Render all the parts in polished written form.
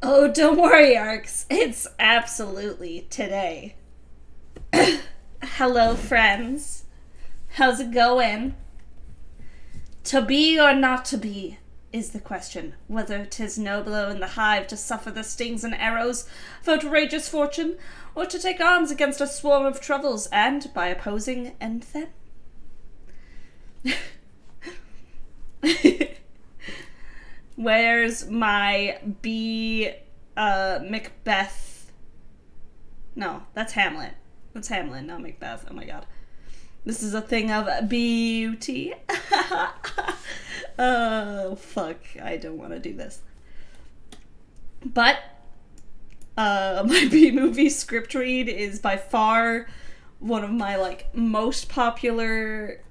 Oh, don't worry, Arcs. It's absolutely today. Hello, friends. How's it going? To be or not to be is the question. Whether 'tis nobler in the hive to suffer the stings and arrows of outrageous fortune, or to take arms against a swarm of troubles and, by opposing, end them. Where's my Macbeth? No, that's Hamlet. That's Hamlet, not Macbeth. Oh my god. This is a thing of beauty. Oh, fuck. I don't want to do this. But, my B-movie script read is by far one of my, most popular,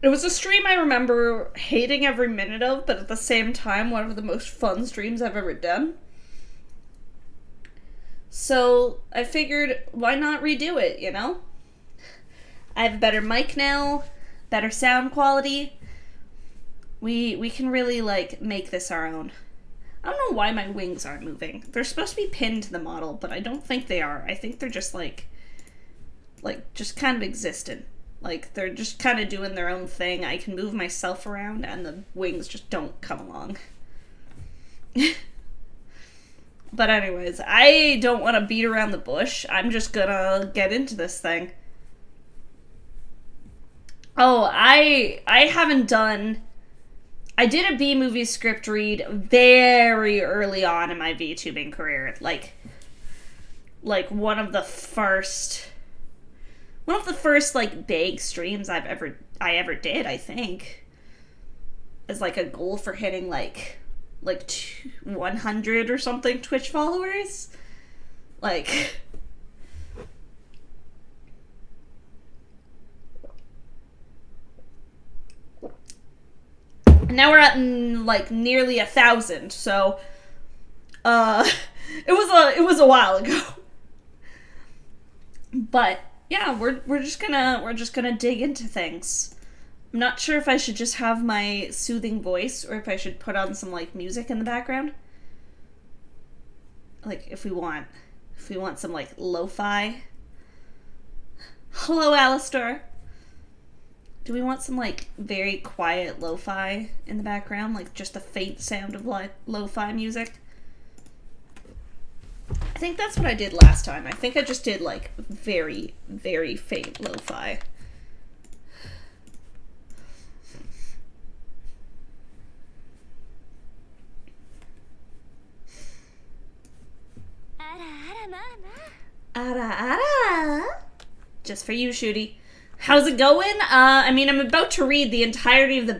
it was a stream I remember hating every minute of, but at the same time, one of the most fun streams I've ever done. So I figured, why not redo it, you know? I have a better mic now, better sound quality. We can really, make this our own. I don't know why my wings aren't moving. They're supposed to be pinned to the model, but I don't think they are. I think they're just, just kind of existent. They're just kind of doing their own thing. I can move myself around, and the wings just don't come along. But anyways, I don't want to beat around the bush. I'm just gonna get into this thing. Oh, I haven't done... I did a B-movie script read very early on in my VTubing career. Like one of the first big streams I ever did, I think, as a goal for hitting 100 or something Twitch followers. Now we're at nearly 1,000. So, it was a while ago. But yeah, we're just gonna dig into things. I'm not sure if I should just have my soothing voice or if I should put on some music in the background. If we want some lo-fi. Hello, Alistair. Do we want some very quiet lo-fi in the background, just a faint sound of lo-fi music? I think that's what I did last time. I think I just did very, very faint lo-fi. Ara ara. Just for you, Shooty. How's it going? I mean, I'm about to read the entirety of the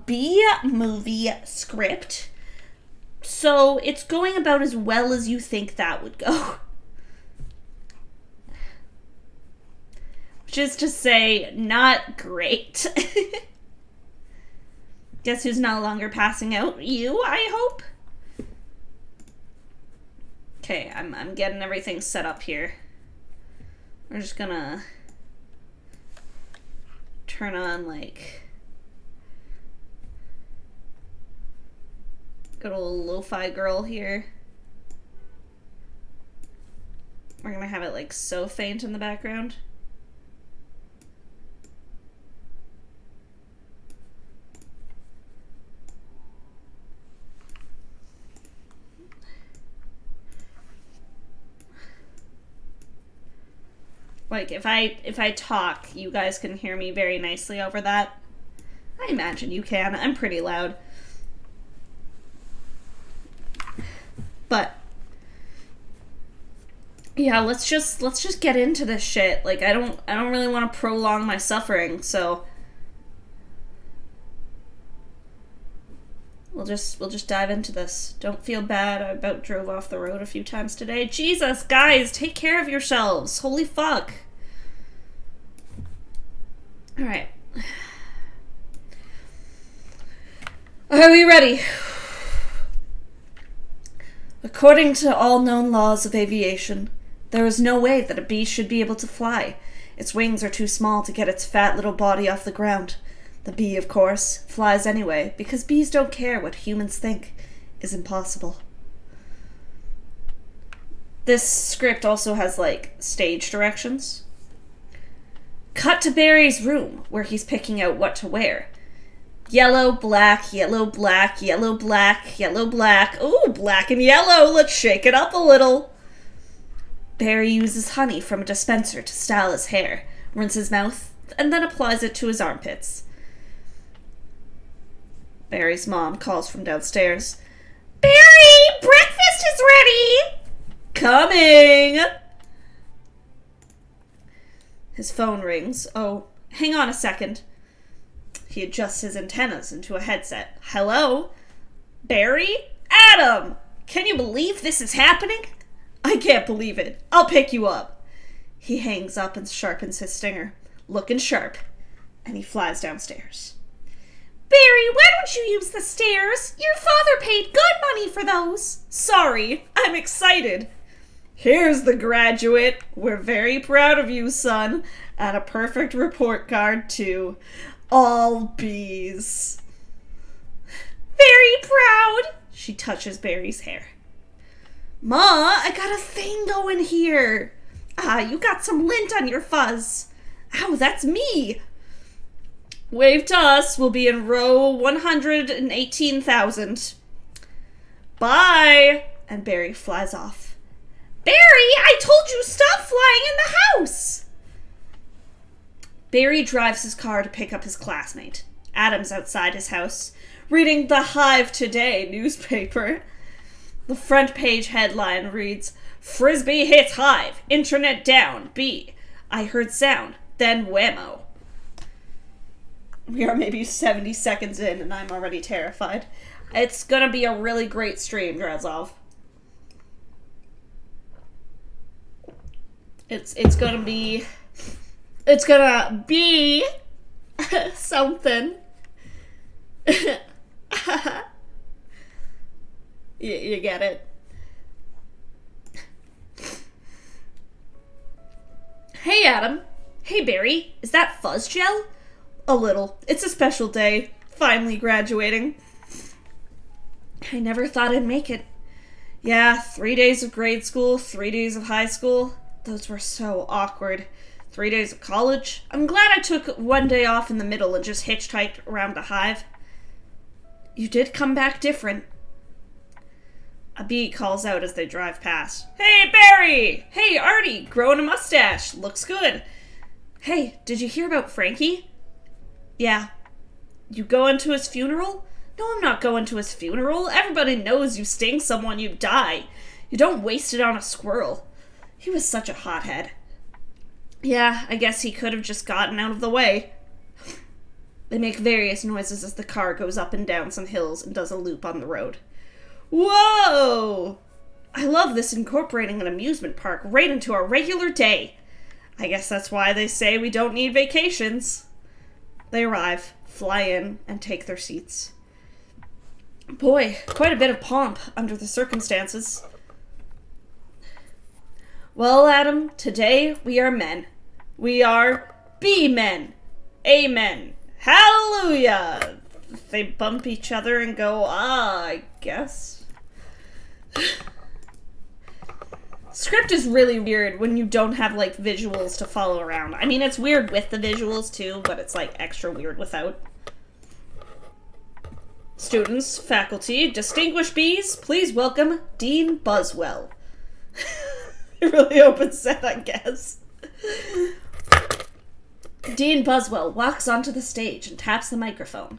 B movie script. So it's going about as well as you think that would go. Which is to say, not great. Guess who's no longer passing out? You, I hope? Okay, I'm getting everything set up here. We're just gonna turn on, like, good old lo-fi girl here. We're gonna have it, like, so faint in the background. Like, if I talk, you guys can hear me very nicely over that. I imagine you can. I'm pretty loud. But yeah, let's just get into this shit. Like, I don't really want to prolong my suffering, so we'll just dive into this. Don't feel bad. I about drove off the road a few times today. Jesus, guys, take care of yourselves. Holy fuck. All right. Are we ready? According to all known laws of aviation, there is no way that a bee should be able to fly. Its wings are too small to get its fat little body off the ground. The bee, of course, flies anyway, because bees don't care what humans think is impossible. This script also has, like, stage directions. Cut to Barry's room, where he's picking out what to wear. Yellow, black, yellow, black, yellow, black, yellow, black. Ooh, black and yellow. Let's shake it up a little. Barry uses honey from a dispenser to style his hair, rinse his mouth, and then applies it to his armpits. Barry's mom calls from downstairs. Barry, breakfast is ready! Coming! His phone rings. Oh, hang on a second. He adjusts his antennas into a headset. Hello? Barry? Adam! Can you believe this is happening? I can't believe it. I'll pick you up. He hangs up and sharpens his stinger. Looking sharp. And he flies downstairs. Barry, why don't you use the stairs? Your father paid good money for those. Sorry, I'm excited. Here's the graduate. We're very proud of you, son. And a perfect report card, too. All bees. Very proud. She touches Barry's hair. Ma, I got a thing going here. Ah, you got some lint on your fuzz. Ow, that's me. Wave to us. We'll be in row 118,000. Bye. And Barry flies off. Barry, I told you stop flying in the house. Barry drives his car to pick up his classmate. Adam's outside his house, reading the Hive Today newspaper. The front page headline reads, Frisbee hits Hive, internet down, B. I heard sound, then whammo. We are maybe 70 seconds in and I'm already terrified. It's gonna be a really great stream, Drezov. It's gonna be something. You get it. Hey, Adam. Hey, Barry. Is that fuzz gel? A little. It's a special day. Finally graduating. I never thought I'd make it. Yeah, 3 days of grade school, 3 days of high school. Those were so awkward. 3 days of college. I'm glad I took 1 day off in the middle and just hitchhiked around the Hive. You did come back different. A bee calls out as they drive past. Hey, Barry! Hey, Artie! Growing a mustache. Looks good. Hey, did you hear about Frankie? Yeah. You going to his funeral? No, I'm not going to his funeral. Everybody knows you sting someone, you die. You don't waste it on a squirrel. He was such a hothead. Yeah, I guess he could have just gotten out of the way. They make various noises as the car goes up and down some hills and does a loop on the road. Whoa! I love this, incorporating an amusement park right into our regular day. I guess that's why they say we don't need vacations. They arrive, fly in, and take their seats. Boy, quite a bit of pomp under the circumstances. Well, Adam, today we are men. We are B-men. Amen. Hallelujah! They bump each other and go, I guess. Script is really weird when you don't have, like, visuals to follow around. I mean, it's weird with the visuals, too, but it's, like, extra weird without. Students, faculty, distinguished Bs, please welcome Dean Buswell. It really opens that, I guess. Dean Buswell walks onto the stage and taps the microphone.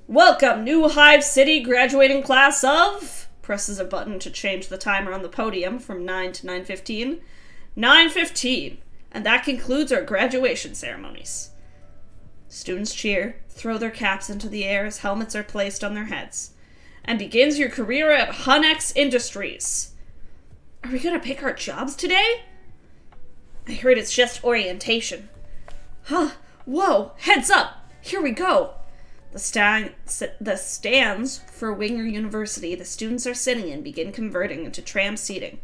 Welcome, new Hive City graduating class of... Presses a button to change the timer on the podium from 9 to 9:15. 9:15. And that concludes our graduation ceremonies. Students cheer, throw their caps into the air as helmets are placed on their heads. And begins your career at Hunex Industries. Are we gonna pick our jobs today? I heard it's just orientation. Huh, whoa, heads up, here we go. The stands for Winger University the students are sitting in begin converting into tram seating.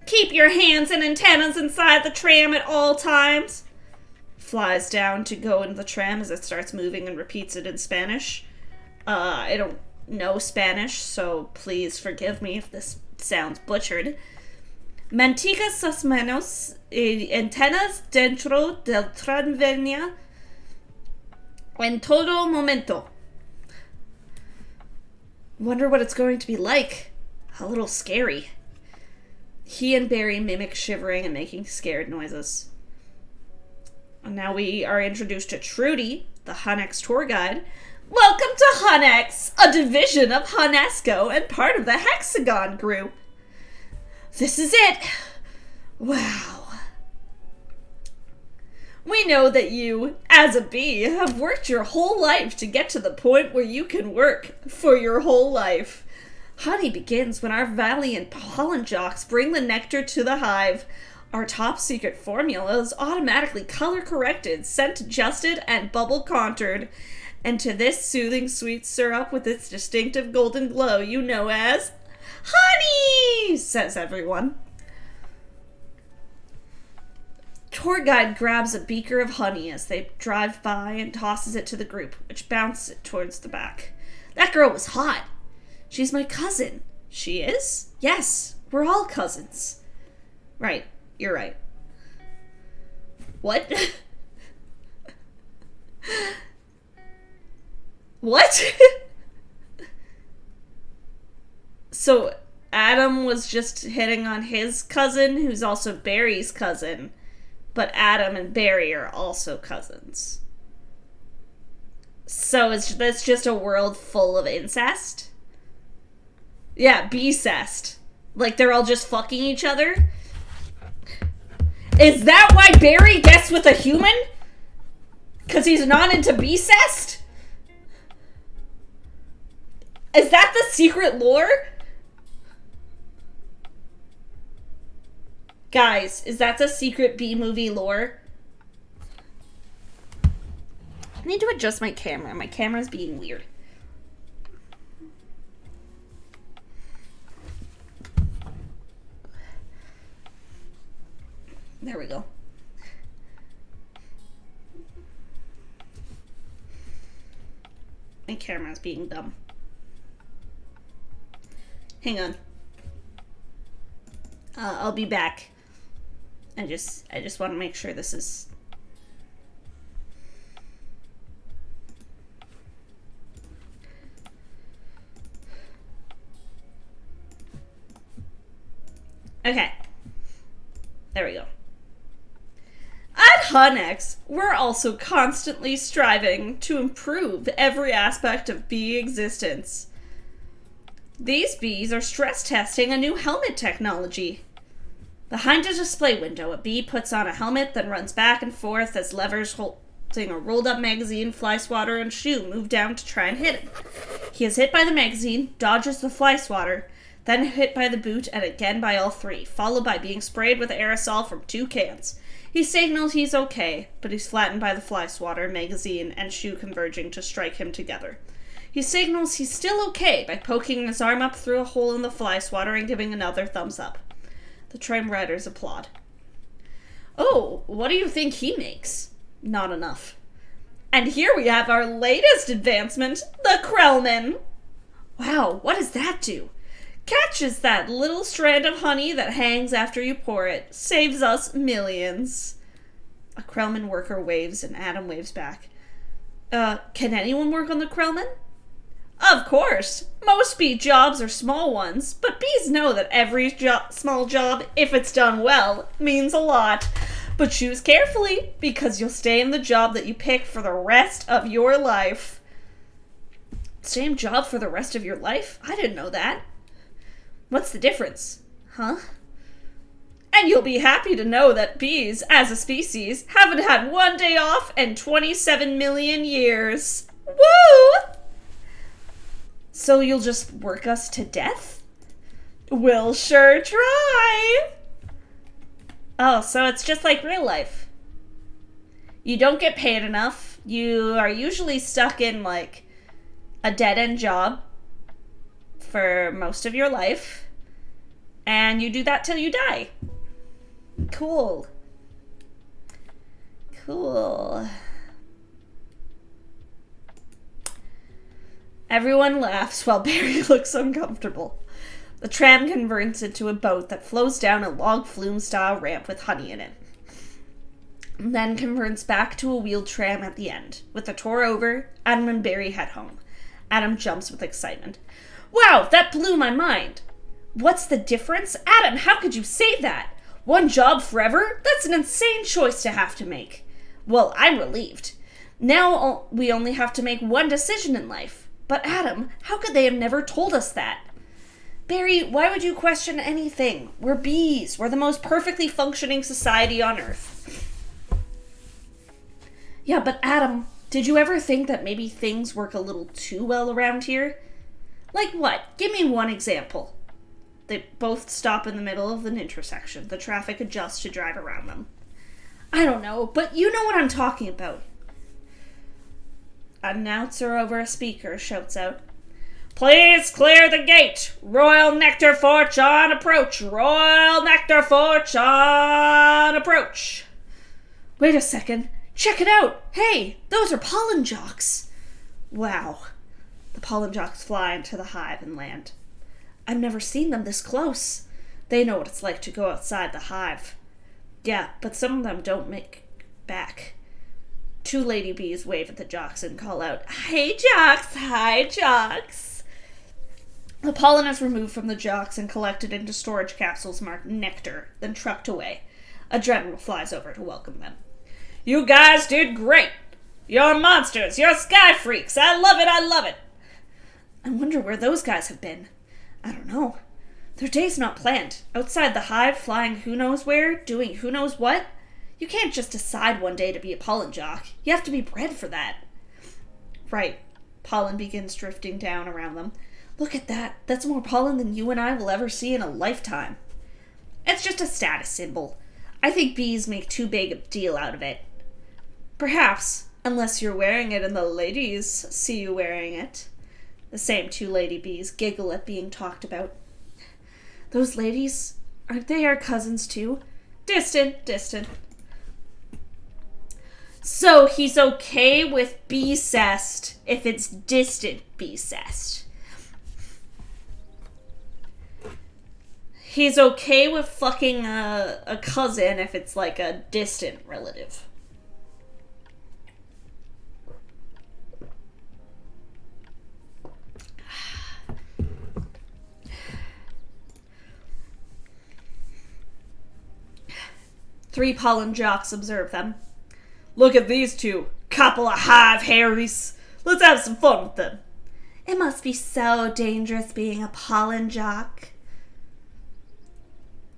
Keep your hands and antennas inside the tram at all times. Flies down to go into the tram as it starts moving and repeats it in Spanish. I don't know Spanish, so please forgive me if this sounds butchered. Mantiga sus manos y antenas dentro del tranvenia en todo momento. Wonder what it's going to be like. A little scary. He and Barry mimic shivering and making scared noises. And now we are introduced to Trudy, the Hunex tour guide. Welcome to Hunex, a division of Hunesco and part of the Hexagon Group. This is it. Wow. We know that you, as a bee, have worked your whole life to get to the point where you can work for your whole life. Honey begins when our valiant pollen jocks bring the nectar to the hive. Our top secret formula is automatically color corrected, scent adjusted, and bubble contoured. And to this soothing sweet syrup with its distinctive golden glow you know as honey, says everyone. Tour guide grabs a beaker of honey as they drive by and tosses it to the group, which bounces it towards the back. That girl was hot. She's my cousin. She is? Yes, we're all cousins. Right, you're right. What? What? So Adam was just hitting on his cousin, who's also Barry's cousin, but Adam and Barry are also cousins. So that's just a world full of incest? Yeah, B-cest. Like they're all just fucking each other? Is that why Barry gets with a human? 'Cause he's not into B-cest? Is that the secret lore? Guys, is that the secret B-movie lore? I need to adjust my camera. My camera's being weird. There we go. My camera's being dumb. Hang on. I'll be back. I just want to make sure this is... Okay. There we go. At Hunex, we're also constantly striving to improve every aspect of bee existence. These bees are stress testing a new helmet technology. Behind a display window, a bee puts on a helmet, then runs back and forth as levers holding a rolled up magazine, fly swatter, and shoe move down to try and hit him. He is hit by the magazine, dodges the fly swatter, then hit by the boot, and again by all three, followed by being sprayed with aerosol from 2 cans. He signals he's okay, but he's flattened by the fly swatter, magazine, and shoe converging to strike him together. He signals he's still okay by poking his arm up through a hole in the fly swatter and giving another thumbs up. The tram riders applaud. Oh, what do you think he makes? Not enough. And here we have our latest advancement, the Krellman. Wow, what does that do? Catches that little strand of honey that hangs after you pour it. Saves us millions. A Krellman worker waves and Adam waves back. Can anyone work on the Krellman? Of course. Most bee jobs are small ones, but bees know that every small job, if it's done well, means a lot. But choose carefully, because you'll stay in the job that you pick for the rest of your life. Same job for the rest of your life? I didn't know that. What's the difference? Huh? And you'll be happy to know that bees, as a species, haven't had one day off in 27 million years. Woo! So you'll just work us to death? We'll sure try! Oh, so it's just like real life. You don't get paid enough. You are usually stuck in, like, a dead-end job for most of your life. And you do that till you die. Cool. Cool. Everyone laughs while Barry looks uncomfortable. The tram converts into a boat that flows down a log flume-style ramp with honey in it. And then converts back to a wheeled tram at the end. With the tour over, Adam and Barry head home. Adam jumps with excitement. Wow, that blew my mind! What's the difference? Adam, how could you say that? One job forever? That's an insane choice to have to make. Well, I'm relieved. Now we only have to make one decision in life. But Adam, how could they have never told us that? Barry, why would you question anything? We're bees. We're the most perfectly functioning society on Earth. Yeah, but Adam, did you ever think that maybe things work a little too well around here? Like what? Give me one example. They both stop in the middle of an intersection. The traffic adjusts to drive around them. I don't know, but you know what I'm talking about. An announcer over a speaker shouts out, "Please clear the gate! Royal Nectar Fortune approach! Royal Nectar Fortune approach!" Wait a second. Check it out! Hey, those are pollen jocks! Wow. The pollen jocks fly into the hive and land. I've never seen them this close. They know what it's like to go outside the hive. Yeah, but some of them don't make back. 2 lady bees wave at the jocks and call out, "Hey jocks! Hi jocks!" The pollen is removed from the jocks and collected into storage capsules marked nectar, then trucked away. A general flies over to welcome them. "You guys did great! You're monsters! You're sky freaks! I love it! I love it!" I wonder where those guys have been. I don't know. Their day's not planned. Outside the hive, flying who knows where, doing who knows what. You can't just decide one day to be a pollen jock. You have to be bred for that. Right. Pollen begins drifting down around them. Look at that. That's more pollen than you and I will ever see in a lifetime. It's just a status symbol. I think bees make too big a deal out of it. Perhaps, unless you're wearing it and the ladies see you wearing it. The same 2 lady bees giggle at being talked about. Those ladies, aren't they our cousins too? Distant. So he's okay with bee-cest if it's distant bee-cest. He's okay with fucking a cousin if it's like a distant relative. 3 pollen jocks observe them. Look at these two. Couple of hive Harrys. Let's have some fun with them. It must be so dangerous being a pollen jock.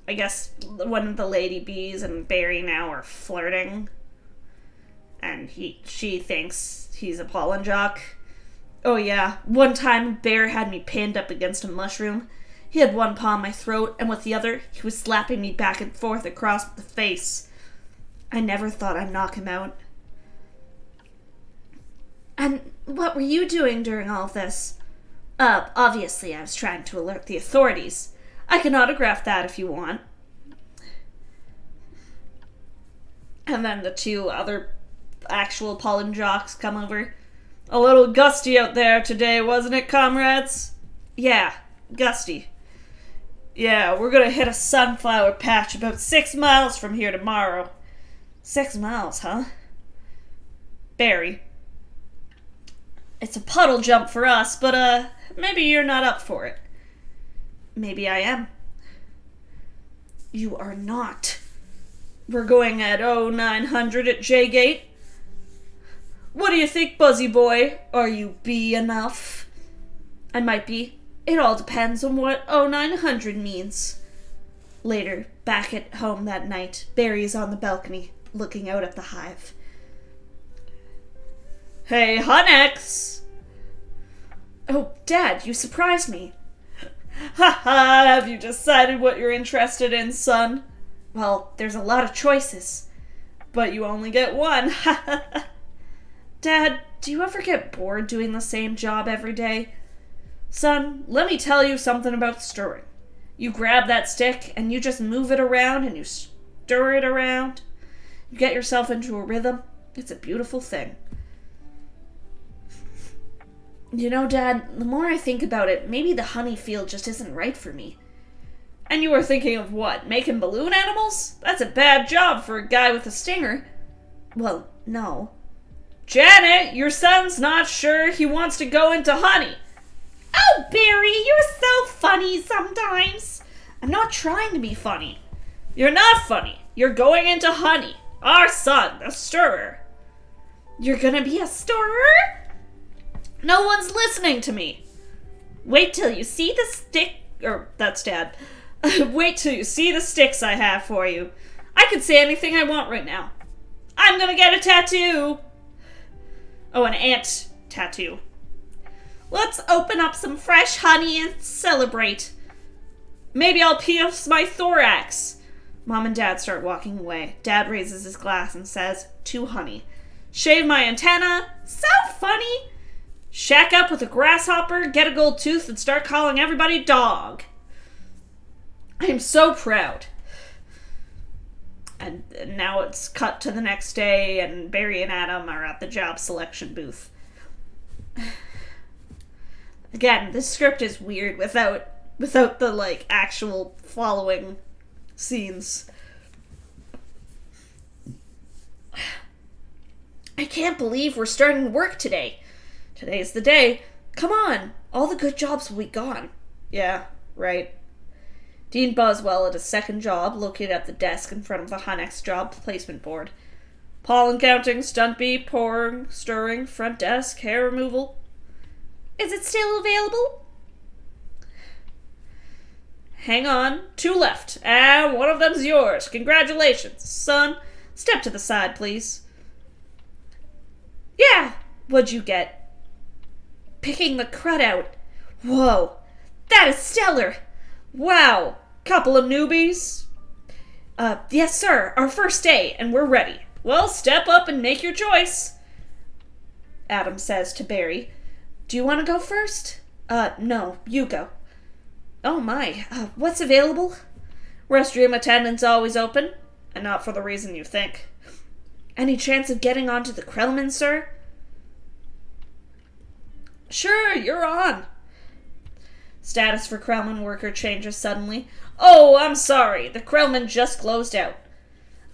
I guess one of the lady bees and Barry now are flirting. And she thinks he's a pollen jock. Oh yeah, one time Bear had me pinned up against a mushroom. He had one paw on my throat, and with the other, he was slapping me back and forth across the face. I never thought I'd knock him out. And what were you doing during all of this? Obviously I was trying to alert the authorities. I can autograph that if you want. And then the 2 other actual pollen jocks come over. A little gusty out there today, wasn't it, comrades? Yeah, gusty. Yeah, we're gonna hit a sunflower patch about 6 miles from here tomorrow. 6 miles, huh? Barry. It's a puddle jump for us, but maybe you're not up for it. Maybe I am. You are not. We're going at 0900 at J-Gate. What do you think, Buzzy Boy? Are you bee enough? I might be. It all depends on what 0900 means. Later, back at home that night, Barry is on the balcony, looking out at the hive. Hey, Hunnex! Oh, Dad, you surprised me. Ha ha, have you decided what you're interested in, son? Well, there's a lot of choices. But you only get one, ha ha ha. Dad, do you ever get bored doing the same job every day? Son, let me tell you something about stirring. You grab that stick and you just move it around and you stir it around. You get yourself into a rhythm. It's a beautiful thing. You know, Dad, the more I think about it, maybe the honey field just isn't right for me. And you were thinking of what? Making balloon animals? That's a bad job for a guy with a stinger. Well, no. Janet, your son's not sure he wants to go into honey. Oh, Barry, you're so funny sometimes. I'm not trying to be funny. You're not funny. You're going into honey. Our son, the stirrer. You're gonna be a stirrer? No one's listening to me. Wait till you see the stick... that's Dad. Wait till you see the sticks I have for you. I can say anything I want right now. I'm gonna get a tattoo. Oh, an ant tattoo. Let's open up some fresh honey and celebrate. Maybe I'll pierce my thorax. Mom and Dad start walking away. Dad raises his glass and says, to honey. Shave my antenna. So funny. Shack up with a grasshopper, get a gold tooth, and start calling everybody dog. I am so proud. And now it's cut to the next day, and Barry and Adam are at the job selection booth. Again, this script is weird without the, actual following scenes. I can't believe we're starting work today. Today's the day. Come on, all the good jobs will be gone. Yeah, right. Dean Boswell at his second job, located at the desk in front of the Hunnex job placement board. Pollen counting, stunt bee, pouring, stirring, front desk, hair removal. Is it still available? Hang on. 2 left. And one of them's yours. Congratulations, son. Step to the side, please. Yeah. What'd you get? Picking the crud out. Whoa. That is stellar. Wow. Couple of newbies? Yes, sir. Our first day, and we're ready. Well, step up and make your choice. Adam says to Barry. Do you want to go first? No. You go. Oh my. What's available? Restroom attendant's always open, and not for the reason you think. Any chance of getting onto the Krellman, sir? Sure, you're on. Status for Krellman worker changes suddenly. Oh, I'm sorry. The Krellman just closed out.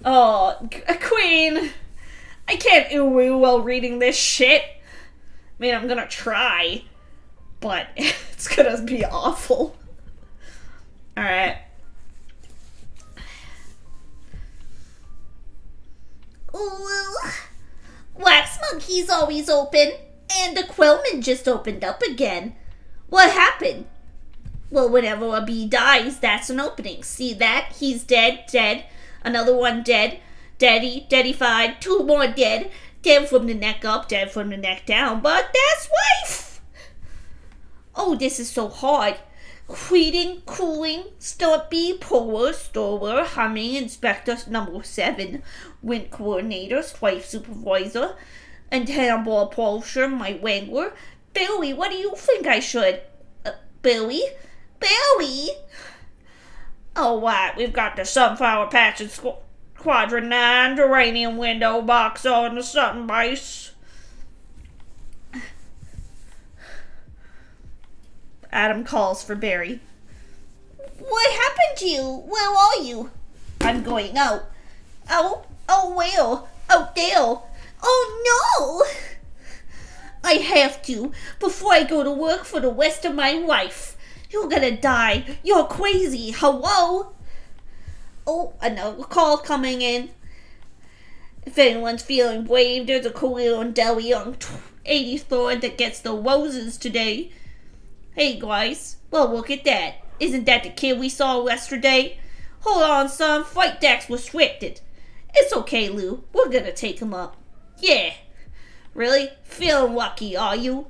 Oh, Queen. I can't ooh-woo while reading this shit. I mean, I'm gonna try, but it's gonna be awful. Alright. Wookiee's always open. And the Quillman just opened up again. What happened? Well, whenever a bee dies, that's an opening. See that? He's dead, dead. Another one dead. Deady, deadified. Two more dead. Dead from the neck up, dead from the neck down. But that's life! Oh, this is so hard. Queeding, cooling, stumpy, puller, storer, humming, inspector number 7, wind coordinator, swipe supervisor, antenna ball polisher, my wangler. Billy, what do you think I should? Billy? Billy? Oh, what? We've got the sunflower patch and quadrant 9, geranium window box on the sun base. Adam calls for Barry. What happened to you? Where are you? I'm going out. Oh, where? Out there. Oh, no! I have to, before I go to work for the rest of my life. You're gonna die. You're crazy. Hello? Oh, another call coming in. If anyone's feeling brave, there's a cool little deli on 83rd that gets the roses today. Hey, guys. Well, look at that. Isn't that the kid we saw yesterday? Hold on, son. Flight deck's restricted. It's okay, Lou. We're gonna take him up. Yeah. Really? Feeling lucky, are you?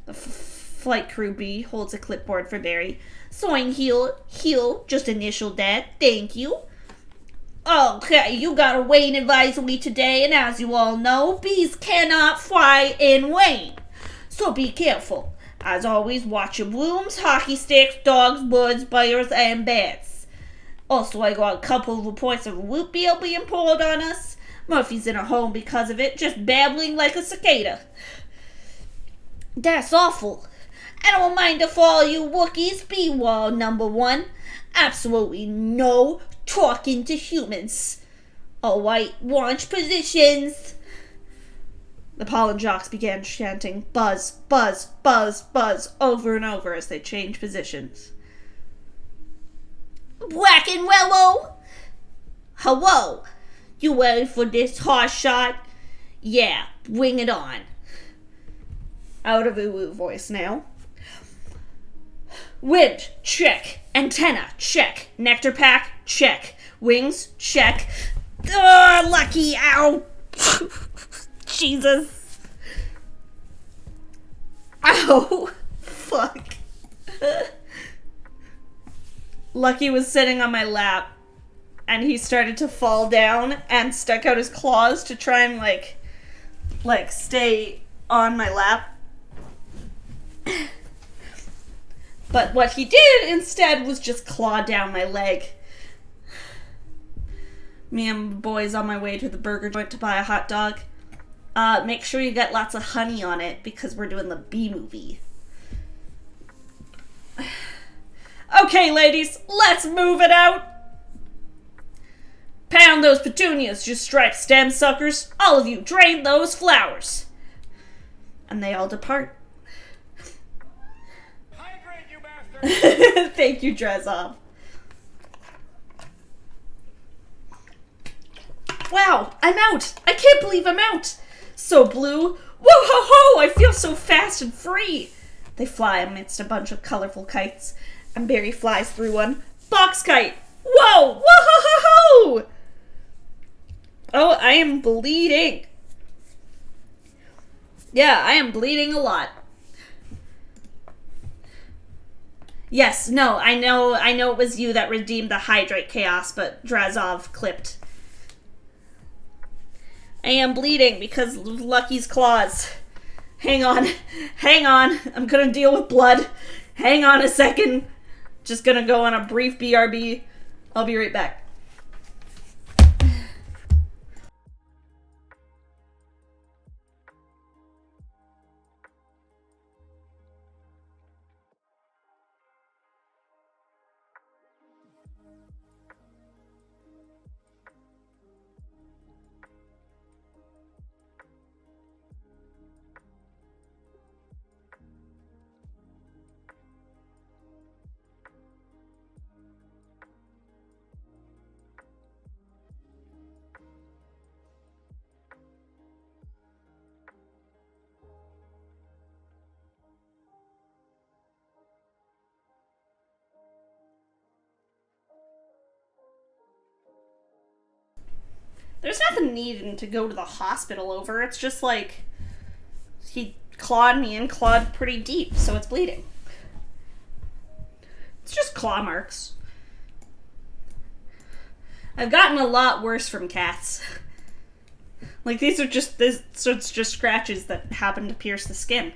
The flight crew B holds a clipboard for Barry. Soin heel, just initialed that. Thank you. Okay, you got a rain advisory today, and as you all know, bees cannot fly in rain. So be careful. As always, watch your brooms, hockey sticks, dogs, birds, biters, and bats. Also, I got a couple of reports of a root beer being poured on us. Murphy's in a home because of it, just babbling like a cicada. That's awful. And a reminder for all you Wookiees, be wall number 1. Absolutely no talking to humans. Alright, launch positions. The pollen jocks began chanting buzz, buzz, buzz, buzz over and over as they changed positions. Black and yellow! Hello! You ready for this hot shot? Yeah, bring it on. Out of Ulu voice now. Wind, check. Antenna, check. Nectar pack, check. Wings, check. Ugh, lucky, ow! Jesus. Ow. Fuck. Lucky was sitting on my lap, and he started to fall down and stuck out his claws to try and, like stay on my lap. But what he did instead was just claw down my leg. Me and the boys on my way to the burger joint to buy a hot dog. Make sure you get lots of honey on it because we're doing the bee movie. Okay, ladies, let's move it out. Pound those petunias, you striped stem suckers. All of you, drain those flowers. And they all depart. Hydrate, you bastard! Thank you, Drezov. Wow, I'm out. I can't believe I'm out. So blue. Whoa-ho-ho, I feel so fast and free. They fly amidst a bunch of colorful kites, and Barry flies through one. Box kite. Whoa, whoa-ho-ho-ho. Oh, I am bleeding. Yeah, I am bleeding a lot. Yes, no, I know it was you that redeemed the Hydrate Chaos, but Drezov clipped. I am bleeding because of Lucky's claws. Hang on. I'm gonna deal with blood. Hang on a second. Just gonna go on a brief BRB. I'll be right back. There's nothing needing to go to the hospital over. It's just like he clawed me and clawed pretty deep, so it's bleeding. It's just claw marks. I've gotten a lot worse from cats. Like, these are just scratches that happen to pierce the skin.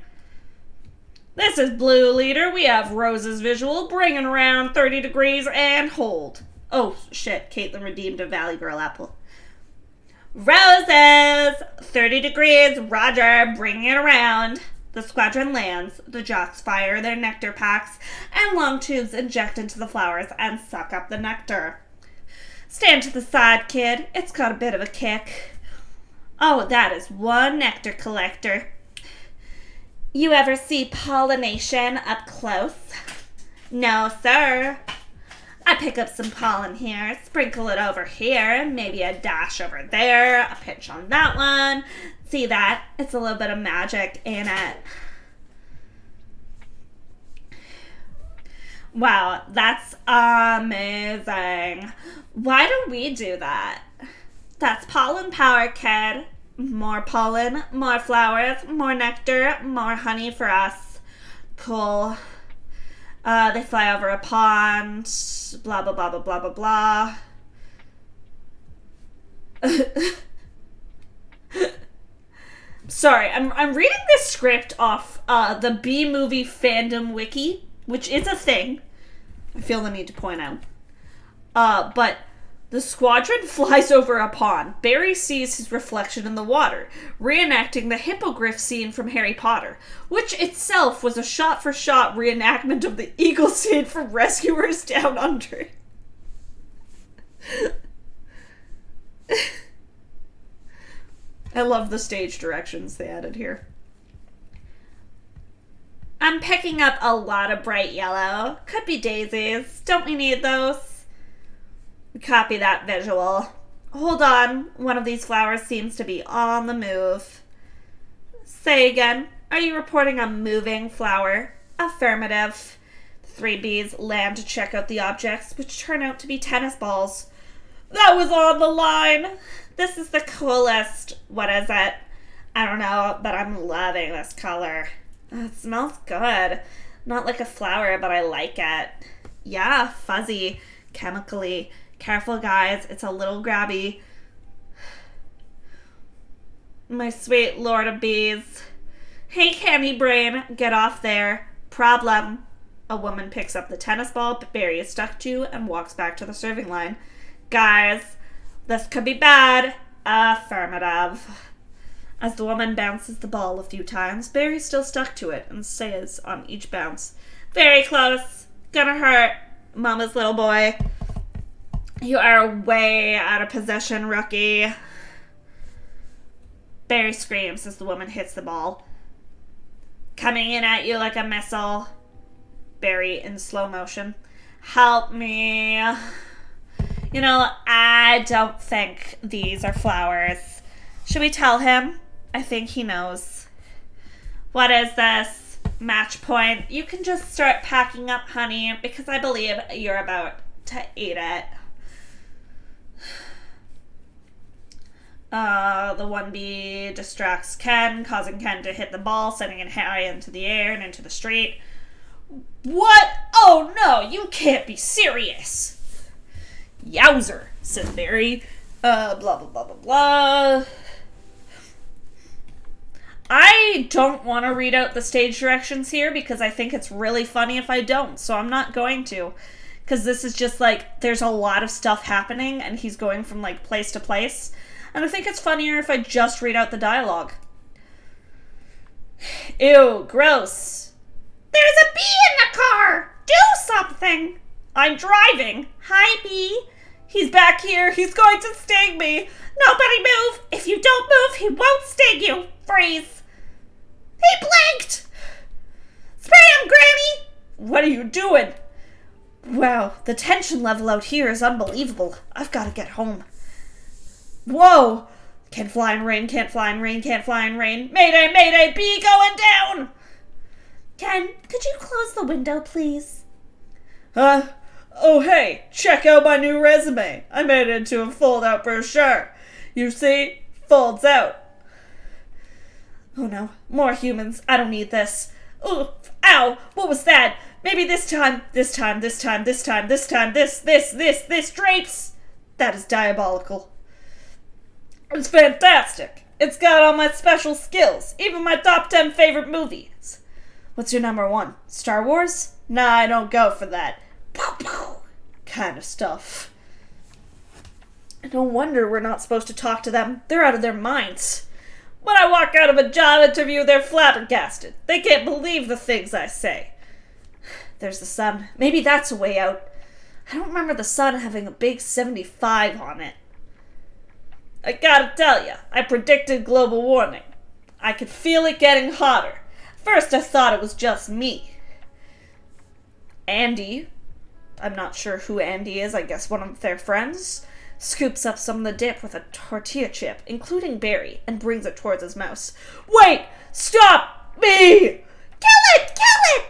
This is Blue Leader. We have Rose's visual, bringing around 30 degrees and hold. Oh, shit. Caitlin redeemed a Valley Girl apple. Roses! 30 degrees, Roger, bringing it around. The squadron lands. The jocks fire their nectar packs, and long tubes inject into the flowers and suck up the nectar. Stand to the side, kid. It's got a bit of a kick. Oh, that is one nectar collector. You ever see pollination up close? No, sir. I pick up some pollen here, sprinkle it over here, maybe a dash over there, a pinch on that one. See that? It's a little bit of magic in it. Wow, that's amazing. Why don't we do that? That's pollen power, kid. More pollen, more flowers, more nectar, more honey for us. Cool. They fly over a pond, blah, blah, blah, blah, blah, blah, blah. Sorry, I'm reading this script off the B-movie fandom wiki, which is a thing. I feel the need to point out. But the squadron flies over a pond. Barry sees his reflection in the water, reenacting the hippogriff scene from Harry Potter, which itself was a shot-for-shot reenactment of the eagle scene from Rescuers Down Under. I love the stage directions they added here. I'm picking up a lot of bright yellow. Could be daisies. Don't we need those? Copy that visual. Hold on. One of these flowers seems to be on the move. Say again. Are you reporting a moving flower? Affirmative. The 3 bees land to check out the objects, which turn out to be tennis balls. That was on the line. This is the coolest. What is it? I don't know, but I'm loving this color. It smells good. Not like a flower, but I like it. Yeah, fuzzy, chemically. Careful, guys. It's a little grabby. My sweet lord of bees. Hey, candy brain. Get off there. Problem. A woman picks up the tennis ball Barry is stuck to and walks back to the serving line. Guys, this could be bad. Affirmative. As the woman bounces the ball a few times, Barry's still stuck to it and says on each bounce, very close. Gonna hurt. Mama's little boy. You are way out of possession, rookie. Barry screams as the woman hits the ball. Coming in at you like a missile. Barry in slow motion. Help me. You know, I don't think these are flowers. Should we tell him? I think he knows. What is this? Match point. You can just start packing up, honey, because I believe you're about to eat it. The one bee distracts Ken, causing Ken to hit the ball, sending it high into the air and into the street. What? Oh no, you can't be serious. Yowzer, said Barry. Blah, blah, blah, blah, blah. I don't want to read out the stage directions here because I think it's really funny if I don't, so I'm not going to. Because this is just like, there's a lot of stuff happening and he's going from like place to place. And I think it's funnier if I just read out the dialogue. Ew, gross. There's a bee in the car! Do something! I'm driving. Hi, bee. He's back here. He's going to sting me. Nobody move. If you don't move, he won't sting you. Freeze. He blinked! Spray him, Granny! What are you doing? Wow, the tension level out here is unbelievable. I've got to get home. Whoa! Can't fly in rain, can't fly in rain, can't fly in rain. Mayday, mayday, bee going down! Ken, could you close the window, please? Oh hey, check out my new resume. I made it into a fold-out brochure. You see? Folds out. Oh no, more humans. I don't need this. Ooh, ow, what was that? Maybe this time, this drapes. That is diabolical. It's fantastic. It's got all my special skills, even my top 10 favorite movies. What's your number one? Star Wars? Nah, I don't go for that. Kind of stuff. No wonder we're not supposed to talk to them. They're out of their minds. When I walk out of a job interview, they're flabbergasted. They can't believe the things I say. There's the sun. Maybe that's a way out. I don't remember the sun having a big 75 on it. I gotta tell ya, I predicted global warming. I could feel it getting hotter. First I thought it was just me. Andy, I'm not sure who Andy is, I guess one of their friends, scoops up some of the dip with a tortilla chip, including Barry, and brings it towards his mouth. Wait! Stop me! Kill it! Kill it!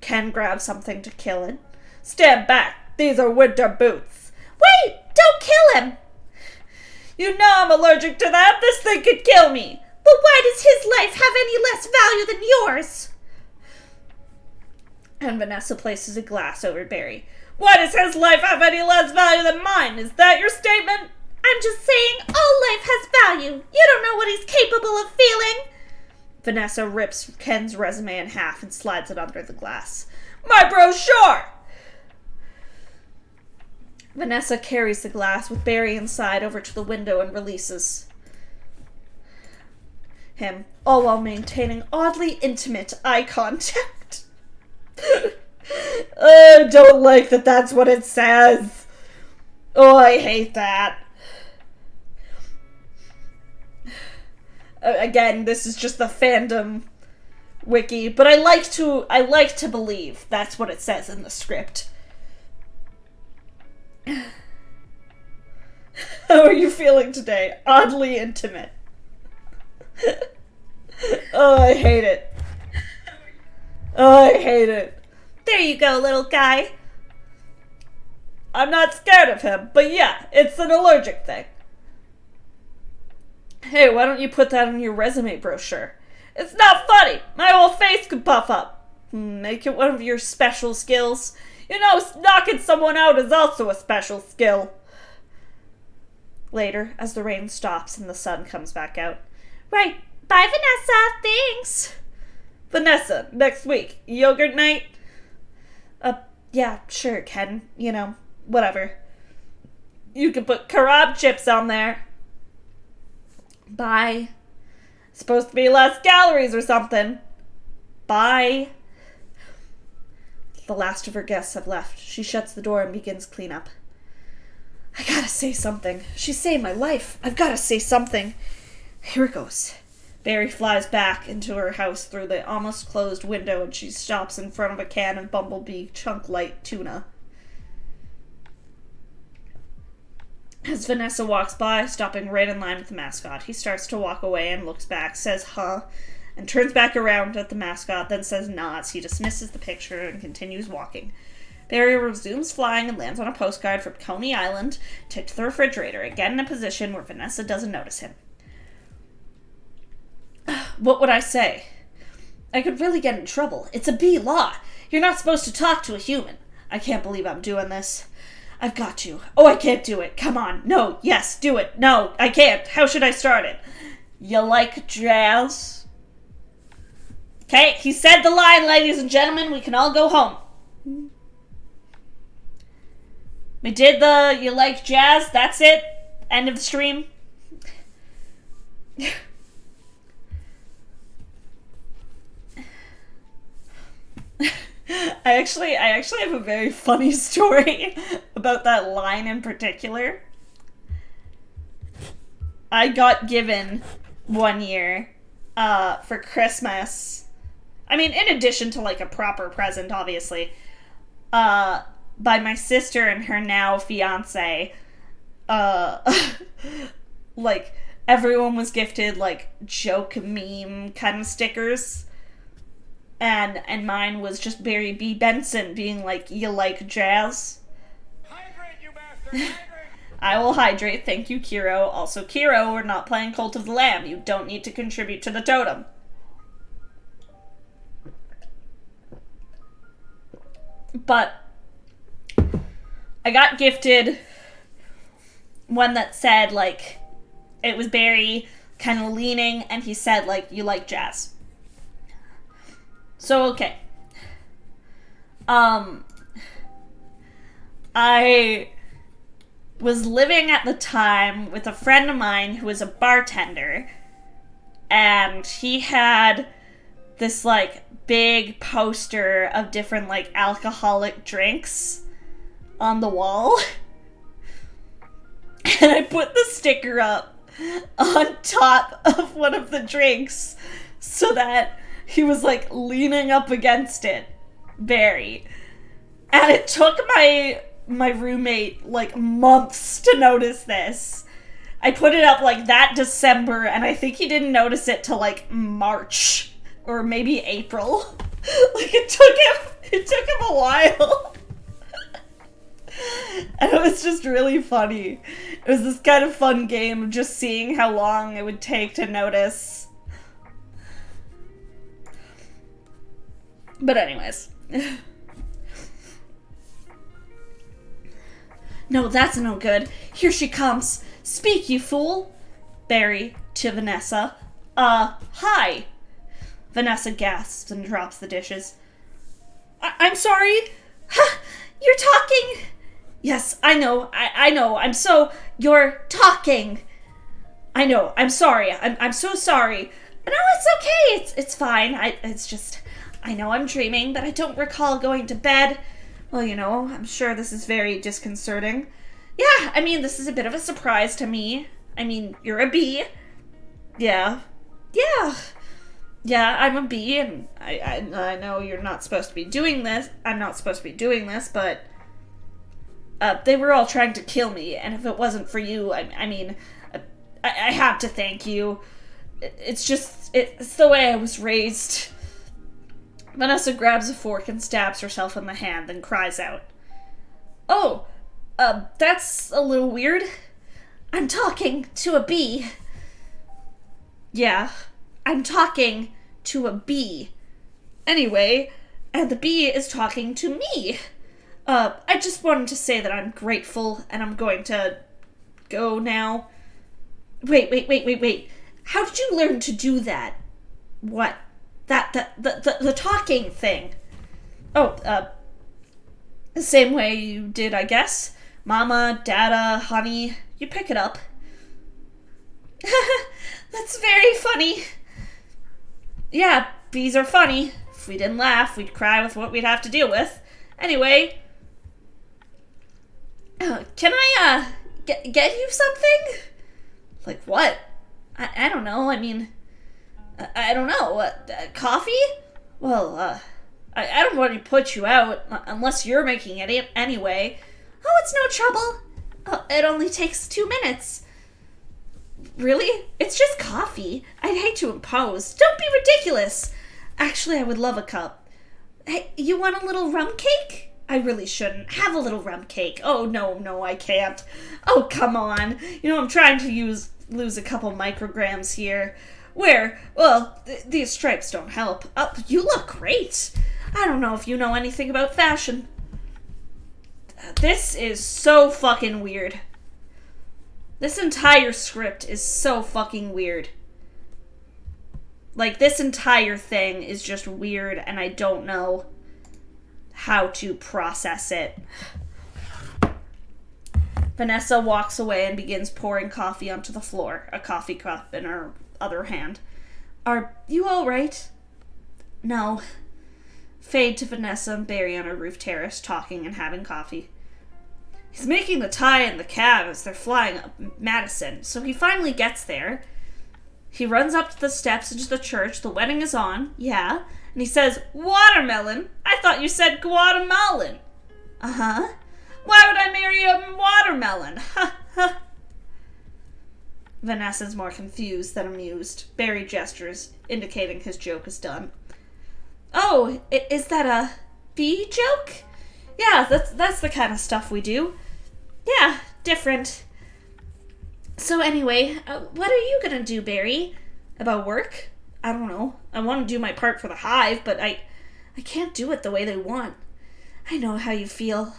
Ken grabs something to kill it. Stand back! These are winter boots. Wait! Don't kill him! You know I'm allergic to that. This thing could kill me. But why does his life have any less value than yours? And Vanessa places a glass over Barry. Why does his life have any less value than mine? Is that your statement? I'm just saying all life has value. You don't know what he's capable of feeling. Vanessa rips Ken's resume in half and slides it under the glass. My brochure! Vanessa carries the glass with Barry inside over to the window and releases him, all while maintaining oddly intimate eye contact. I don't like that that's what it says. Oh, I hate that. Again, this is just the fandom wiki, but I like to believe that's what it says in the script. How are you feeling today? Oddly intimate. Oh, I hate it. Oh, I hate it. There you go, little guy. I'm not scared of him, but yeah, it's an allergic thing. Hey, why don't you put that on your resume brochure? It's not funny. My whole face could puff up. Make it one of your special skills. You know, knocking someone out is also a special skill. Later, as the rain stops and the sun comes back out. Right. Bye, Vanessa. Thanks. Vanessa, next week, yogurt night? Yeah, sure, Ken. You know, whatever. You can put kebab chips on there. Bye. Supposed to be less calories or something. Bye. The last of her guests have left. She shuts the door and begins cleanup. I gotta say something. She saved my life. I've gotta say something. Here it goes. Barry flies back into her house through the almost closed window and she stops in front of a can of Bumblebee Chunk Light tuna. As Vanessa walks by, stopping right in line with the mascot, he starts to walk away and looks back, says, huh, and turns back around at the mascot, then says nah as he dismisses the picture and continues walking. Barry resumes flying and lands on a postcard from Coney Island, tipped to the refrigerator, again in a position where Vanessa doesn't notice him. What would I say? I could really get in trouble. It's a B law. You're not supposed to talk to a human. I can't believe I'm doing this. I've got to. Oh, I can't do it. Come on. No. Yes, do it. No, I can't. How should I start it? You like jazz? Okay, he said the line, ladies and gentlemen. We can all go home. We did the you like jazz. That's it. End of the stream. I actually have a very funny story about that line in particular. I got given one year for Christmas. I mean, in addition to like a proper present, obviously, by my sister and her now fiance. Like everyone was gifted like joke meme kind of stickers. And mine was just Barry B. Benson being like, you like jazz? Hydrate, you bastard! Hydrate! I will hydrate. Thank you, Kiro. Also, Kiro, we're not playing Cult of the Lamb. You don't need to contribute to the totem. But I got gifted one that said, like, it was Barry kind of leaning, and he said, like, you like jazz. So, okay. I was living at the time with a friend of mine who was a bartender, and he had this, like, big poster of different, like, alcoholic drinks on the wall. And I put the sticker up on top of one of the drinks so that he was, like, leaning up against it. Barry. And it took my roommate, like, months to notice this. I put it up, like, that December, and I think he didn't notice it till, like, March. Or maybe April. Like, it took him a while. And it was just really funny. It was this kind of fun game of just seeing how long it would take to notice. But anyways. No, that's no good. Here she comes. Speak, you fool. Barry to Vanessa. Hi. Vanessa gasps and drops the dishes. I'm sorry. You're talking. Yes, I know. I know. You're talking. I know. I'm sorry. I'm so sorry. No, it's okay. It's fine. It's just, I know I'm dreaming, but I don't recall going to bed. Well, you know, I'm sure this is very disconcerting. Yeah, I mean, this is a bit of a surprise to me. I mean, you're a bee. Yeah. Yeah, I'm a bee, and I know you're not supposed to be doing this. I'm not supposed to be doing this, but they were all trying to kill me, and if it wasn't for you, I mean, I have to thank you. It's the way I was raised. Vanessa grabs a fork and stabs herself in the hand, then cries out. Oh, that's a little weird. I'm talking to a bee. Yeah, I'm talking to a bee. Anyway, and the bee is talking to me. I just wanted to say that I'm grateful, and I'm going to go now. Wait. How did you learn to do that? What? The talking thing. Oh, the same way you did, I guess. Mama, Dada, honey, you pick it up. That's very funny. Yeah, bees are funny. If we didn't laugh, we'd cry with what we'd have to deal with. Anyway, can I, get you something? Like what? I don't know, I mean, I don't know, coffee? Well, I don't want to put you out, unless you're making it anyway. Oh, it's no trouble. It only takes 2 minutes. Really? It's just coffee. I'd hate to impose. Don't be ridiculous. Actually, I would love a cup. Hey, you want a little rum cake? I really shouldn't. Have a little rum cake. Oh, no, I can't. Oh, come on. You know, I'm trying to lose a couple micrograms here. Where? Well, these stripes don't help. You look great. I don't know if you know anything about fashion. This is so fucking weird. This entire script is so fucking weird. Like, this entire thing is just weird, and I don't know how to process it. Vanessa walks away and begins pouring coffee onto the floor, a coffee cup in her other hand. Are you all right? No. Fade to Vanessa and Barry on a roof terrace, talking and having coffee. He's making the tie in the cab as they're flying up Madison, so he finally gets there. He runs up to the steps into the church. The wedding is on. Yeah. And he says, watermelon? I thought you said Guatemalan. Uh-huh. Why would I marry a watermelon? Ha ha. Vanessa's more confused than amused. Barry gestures, indicating his joke is done. Oh, is that a bee joke? Yeah, that's the kind of stuff we do. Yeah, different. So anyway, what are you gonna do, Barry? About work? I don't know. I want to do my part for the hive, but I can't do it the way they want. I know how you feel.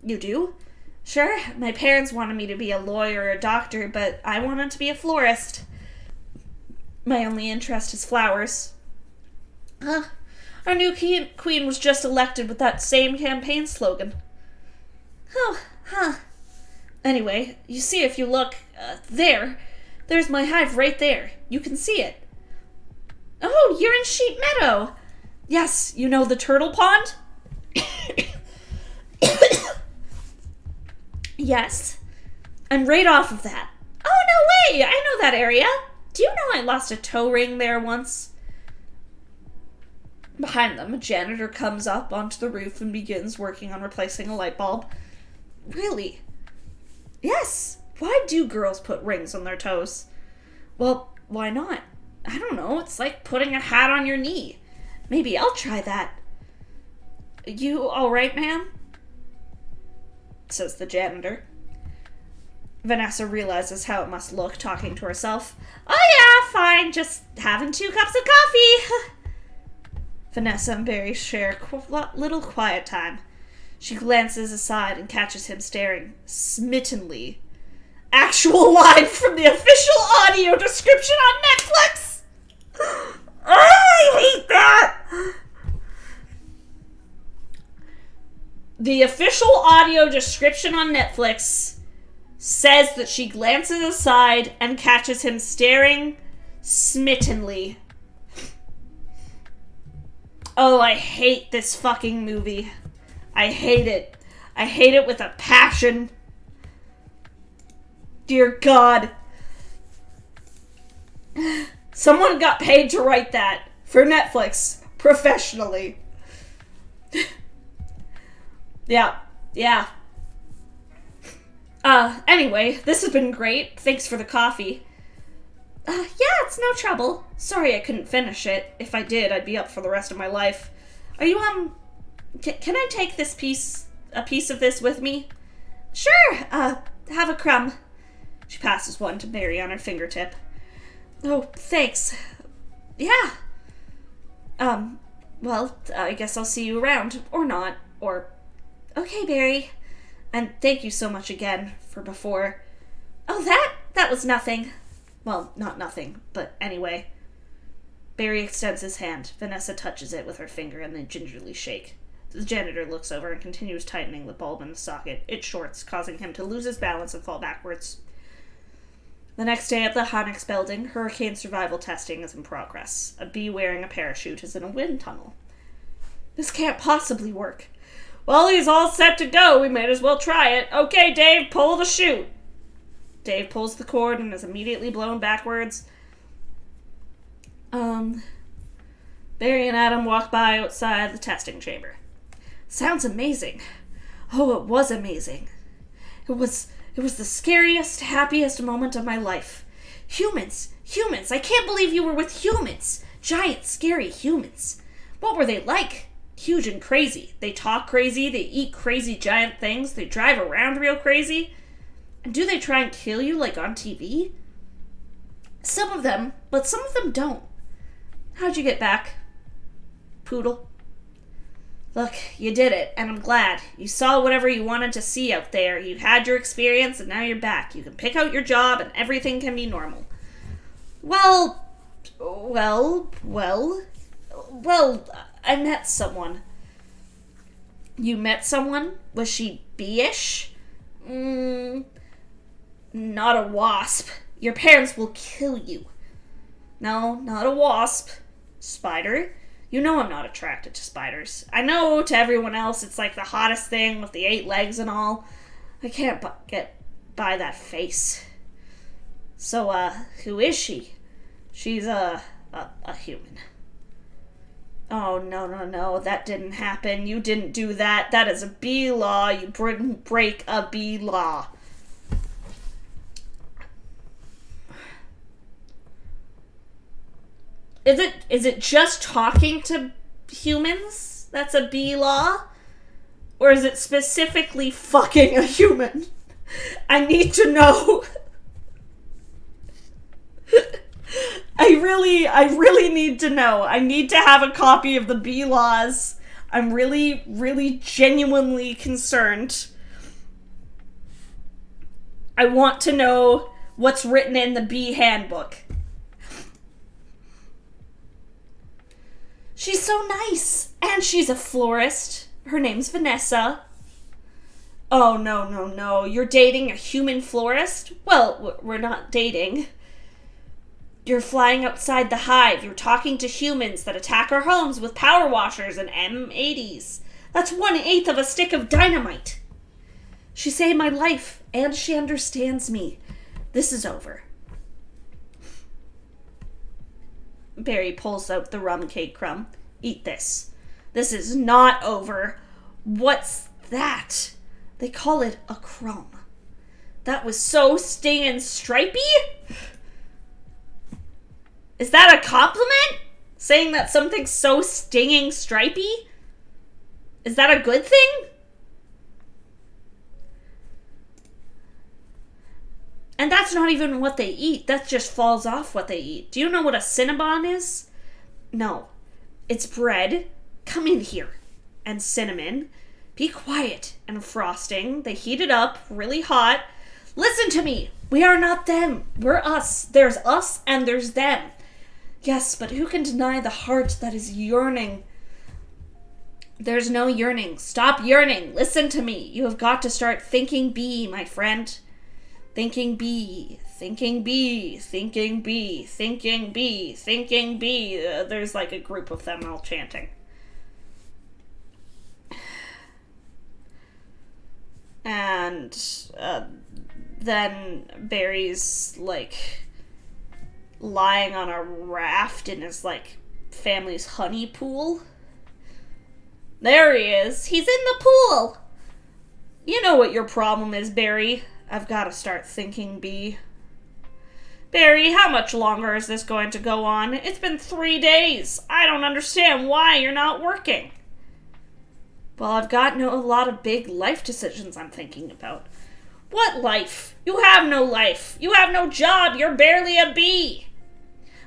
You do? Sure, my parents wanted me to be a lawyer or a doctor, but I wanted to be a florist. My only interest is flowers. Our new queen was just elected with that same campaign slogan. Oh, huh. Anyway, you see if you look, there's my hive right there. You can see it. Oh, you're in Sheep Meadow. Yes, you know the turtle pond? Yes. I'm right off of that. Oh, no way! I know that area. Do you know I lost a toe ring there once? Behind them, a janitor comes up onto the roof and begins working on replacing a light bulb. Really? Yes. Why do girls put rings on their toes? Well, why not? I don't know. It's like putting a hat on your knee. Maybe I'll try that. You all right, ma'am? Says the janitor. Vanessa realizes how it must look talking to herself. Oh yeah, fine. Just having 2 cups of coffee. Vanessa and Barry share a little quiet time. She glances aside and catches him staring smittenly. Actual line from the official audio description on Netflix! Oh, I hate that! The official audio description on Netflix says that she glances aside and catches him staring smittenly. Oh, I hate this fucking movie. I hate it. I hate it with a passion. Dear God. Someone got paid to write that for Netflix professionally. Yeah. Anyway, this has been great. Thanks for the coffee. Yeah, it's no trouble. Sorry I couldn't finish it. If I did, I'd be up for the rest of my life. Are you, can I take a piece of this with me? Sure, have a crumb. She passes one to Mary on her fingertip. Oh, thanks. Yeah. Well, I guess I'll see you around. Or not. Or... Okay, Barry. And thank you so much again for before. Oh, that was nothing. Well, not nothing, but anyway. Barry extends his hand. Vanessa touches it with her finger and they gingerly shake. The janitor looks over and continues tightening the bulb in the socket. It shorts, causing him to lose his balance and fall backwards. The next day at the Honix building, hurricane survival testing is in progress. A bee wearing a parachute is in a wind tunnel. This can't possibly work. Well, he's all set to go. We might as well try it. Okay, Dave, pull the chute. Dave pulls the cord and is immediately blown backwards. Barry and Adam walk by outside the testing chamber. Sounds amazing. Oh, it was amazing. It was the scariest, happiest moment of my life. Humans! I can't believe you were with humans! Giant, scary humans. What were they like? Huge and crazy. They talk crazy, they eat crazy giant things, they drive around real crazy. And do they try and kill you like on TV? Some of them, but some of them don't. How'd you get back? Poodle. Look, you did it, and I'm glad. You saw whatever you wanted to see out there. You had your experience, and now you're back. You can pick out your job, and everything can be normal. Well, I met someone. You met someone? Was she bee-ish? Not a wasp. Your parents will kill you. No, not a wasp. Spider? You know I'm not attracted to spiders. I know to everyone else it's like the hottest thing with the 8 legs and all. I can't get by that face. So, who is she? She's a human. Oh, no, that didn't happen. You didn't do that. That is a bee law. You didn't break a bee law. Is it just talking to humans that's a bee law? Or is it specifically fucking a human? I need to know. I really need to know. I need to have a copy of the bee laws. I'm really, really genuinely concerned. I want to know what's written in the bee handbook. She's so nice. And she's a florist. Her name's Vanessa. Oh, no, no, no. You're dating a human florist? Well, we're not dating. You're flying outside the hive. You're talking to humans that attack our homes with power washers and M80s. That's 1/8 of a stick of dynamite. She saved my life, and she understands me. This is over. Barry pulls out the rum cake crumb. Eat this. This is not over. What's that? They call it a crumb. That was so stingin' stripey? Is that a compliment? Saying that something's so stinging stripey? Is that a good thing? And that's not even what they eat. That just falls off what they eat. Do you know what a Cinnabon is? No. It's bread. Come in here. And cinnamon. Be quiet. And frosting. They heat it up really hot. Listen to me. We are not them. We're us. There's us and there's them. Yes, but who can deny the heart that is yearning? There's no yearning. Stop yearning. Listen to me. You have got to start thinking bee, my friend. Thinking bee, thinking bee, thinking bee, thinking bee, thinking bee. There's like a group of them all chanting. And then Barry's like lying on a raft in his like family's honey pool. There he is. He's in the pool. You know what your problem is, Barry. I've got to start thinking, bee. Barry, how much longer is this going to go on? It's been 3 days. I don't understand why you're not working. Well, I've got a lot of big life decisions I'm thinking about. What life? You have no life. You have no job. You're barely a bee.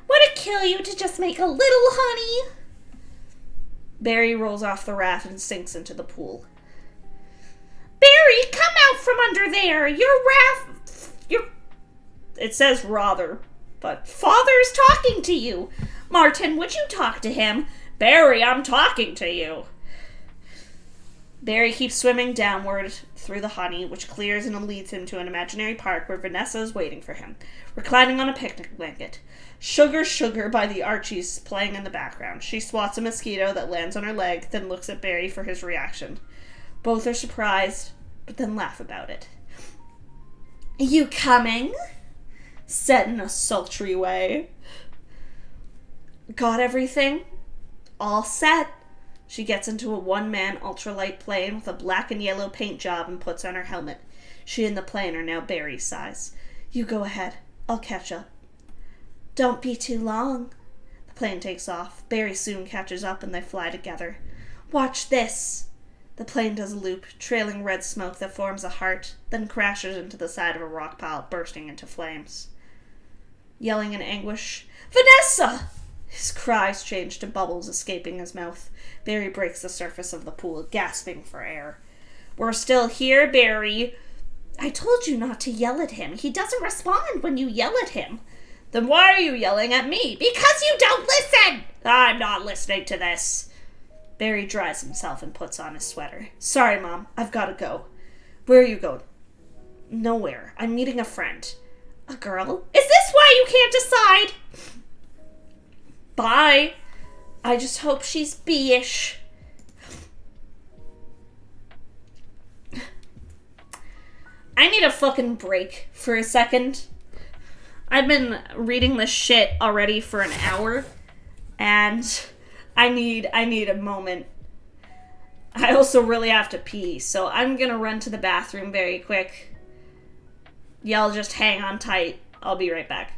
Would it kill you to just make a little honey? Barry rolls off the raft and sinks into the pool. Barry, come out from under there. It says rather, but Father's talking to you. Martin, would you talk to him? Barry, I'm talking to you. Barry keeps swimming downward through the honey, which clears and leads him to an imaginary park where Vanessa is waiting for him, reclining on a picnic blanket. Sugar, Sugar by the Archies playing in the background. She swats a mosquito that lands on her leg, then looks at Barry for his reaction. Both are surprised, but then laugh about it. You coming? Said in a sultry way. Got everything? All set. She gets into a one-man ultralight plane with a black and yellow paint job and puts on her helmet. She and the plane are now Barry's size. You go ahead. I'll catch up. Don't be too long. The plane takes off. Barry soon catches up and they fly together. Watch this. The plane does a loop, trailing red smoke that forms a heart, then crashes into the side of a rock pile, bursting into flames. Yelling in anguish, Vanessa! His cries change to bubbles escaping his mouth. Barry breaks the surface of the pool, gasping for air. We're still here, Barry. I told you not to yell at him. He doesn't respond when you yell at him. Then why are you yelling at me? Because you don't listen! I'm not listening to this. Barry dries himself and puts on his sweater. Sorry, Mom. I've got to go. Where are you going? Nowhere. I'm meeting a friend. A girl? Is this why you can't decide? Bye. I just hope she's bee-ish. I need a fucking break for a second. I've been reading this shit already for an hour, and I need a moment. I also really have to pee, so I'm gonna run to the bathroom very quick. Y'all just hang on tight. I'll be right back.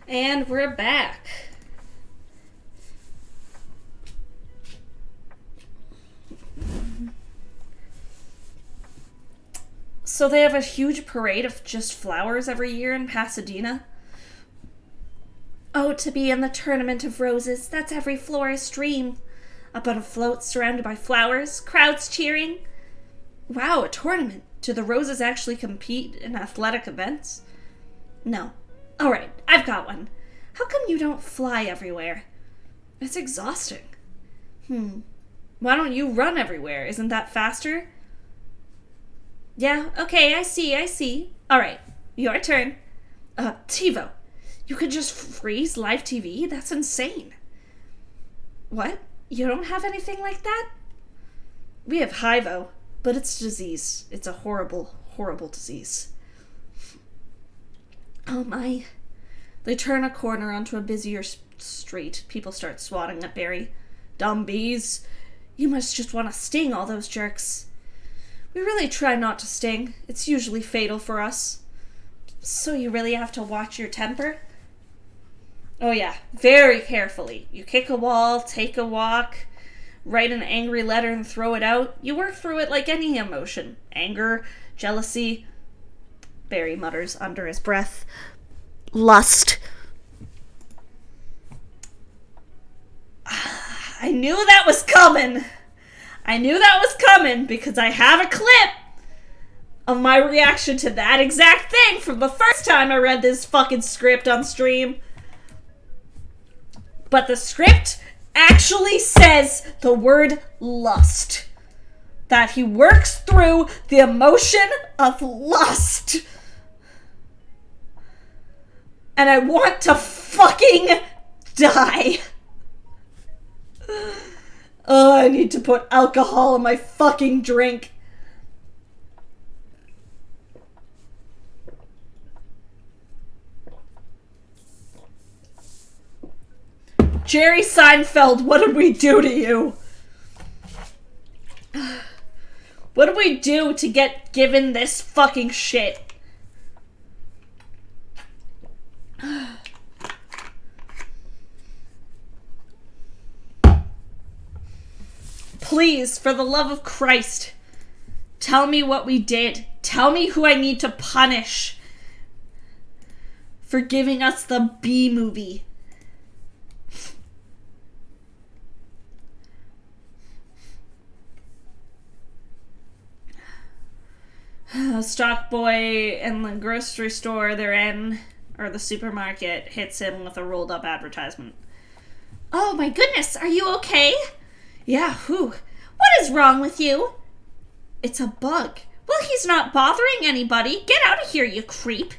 And we're back. So they have a huge parade of just flowers every year in Pasadena. Oh, to be in the Tournament of Roses, that's every florist's dream. Up on a float surrounded by flowers, crowds cheering. Wow, a tournament. Do the roses actually compete in athletic events? No. Alright, I've got one. How come you don't fly everywhere? It's exhausting. Why don't you run everywhere? Isn't that faster? Yeah, okay, I see. Alright, your turn. TiVo. You could just freeze live TV? That's insane. What? You don't have anything like that? We have HIVO, but it's disease. It's a horrible, horrible disease. Oh my. They turn a corner onto a busier street. People start swatting at Barry. Dumb bees. You must just want to sting all those jerks. We really try not to sting. It's usually fatal for us. So you really have to watch your temper? Oh yeah, very carefully. You kick a wall, take a walk, write an angry letter and throw it out. You work through it like any emotion. Anger, jealousy. Barry mutters under his breath. Lust. I knew that was coming. Because I have a clip of my reaction to that exact thing from the first time I read this fucking script on stream. But the script actually says the word lust. That he works through the emotion of lust. And I want to fucking die. Oh, I need to put alcohol in my fucking drink. Jerry Seinfeld, what did we do to you? What did we do to get given this fucking shit? Please, for the love of Christ, tell me what we did. Tell me who I need to punish for giving us the B movie. Stock boy in the grocery store they're in, or the supermarket, hits him with a rolled up advertisement. Oh my goodness, are you okay? Yeah, whew. What is wrong with you? It's a bug. Well, he's not bothering anybody. Get out of here, you creep.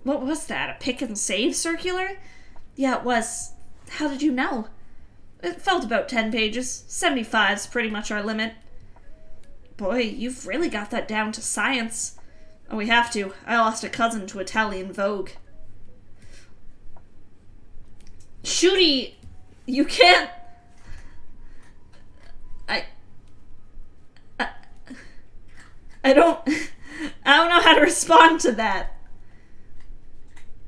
What was that, a pick and save circular? Yeah, it was. How did you know? It felt about 10 pages. 75's pretty much our limit. Boy, you've really got that down to science. Oh, we have to. I lost a cousin to Italian Vogue. Shooty, you can't... I don't know how to respond to that.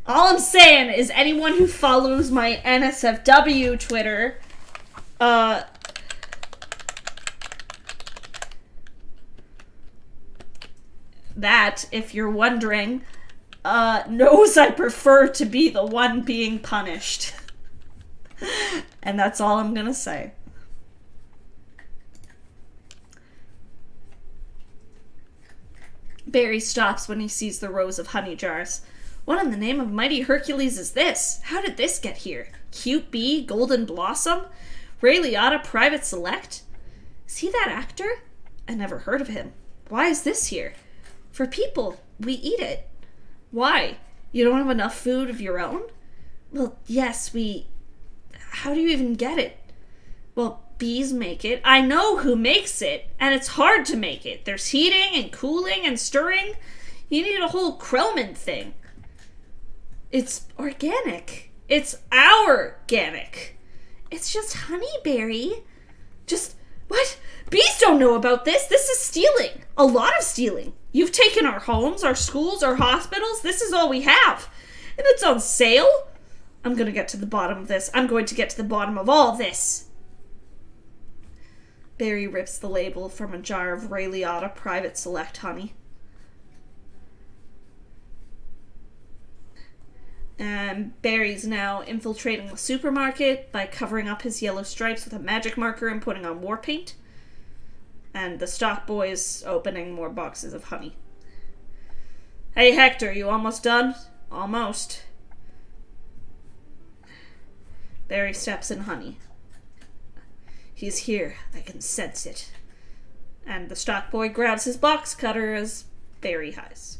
All I'm saying is anyone who follows my NSFW Twitter, that, if you're wondering, knows I prefer to be the one being punished. And that's all I'm gonna say. Barry stops when he sees the rows of honey jars. What in the name of mighty Hercules is this? How did this get here? Cute Bee, Golden Blossom? Ray Liotta Private Select? Is he that actor? I never heard of him. Why is this here? For people. We eat it. Why? You don't have enough food of your own? Well, yes, How do you even get it? Well, bees make it. I know who makes it, and it's hard to make it. There's heating and cooling and stirring. You need a whole Krellman thing. It's organic. It's our-ganic. It's just honey, Barry. Just, what? Bees don't know about this. This is stealing. A lot of stealing. You've taken our homes, our schools, our hospitals. This is all we have. And it's on sale? I'm gonna get to the bottom of this. I'm going to get to the bottom of all this. Barry rips the label from a jar of Ray Liotta Private Select honey. And Barry's now infiltrating the supermarket by covering up his yellow stripes with a magic marker and putting on war paint. And the stock boy is opening more boxes of honey. Hey, Hector, you almost done? Almost. Barry steps in honey. He's here. I can sense it. And the stock boy grabs his box cutter as Barry highs.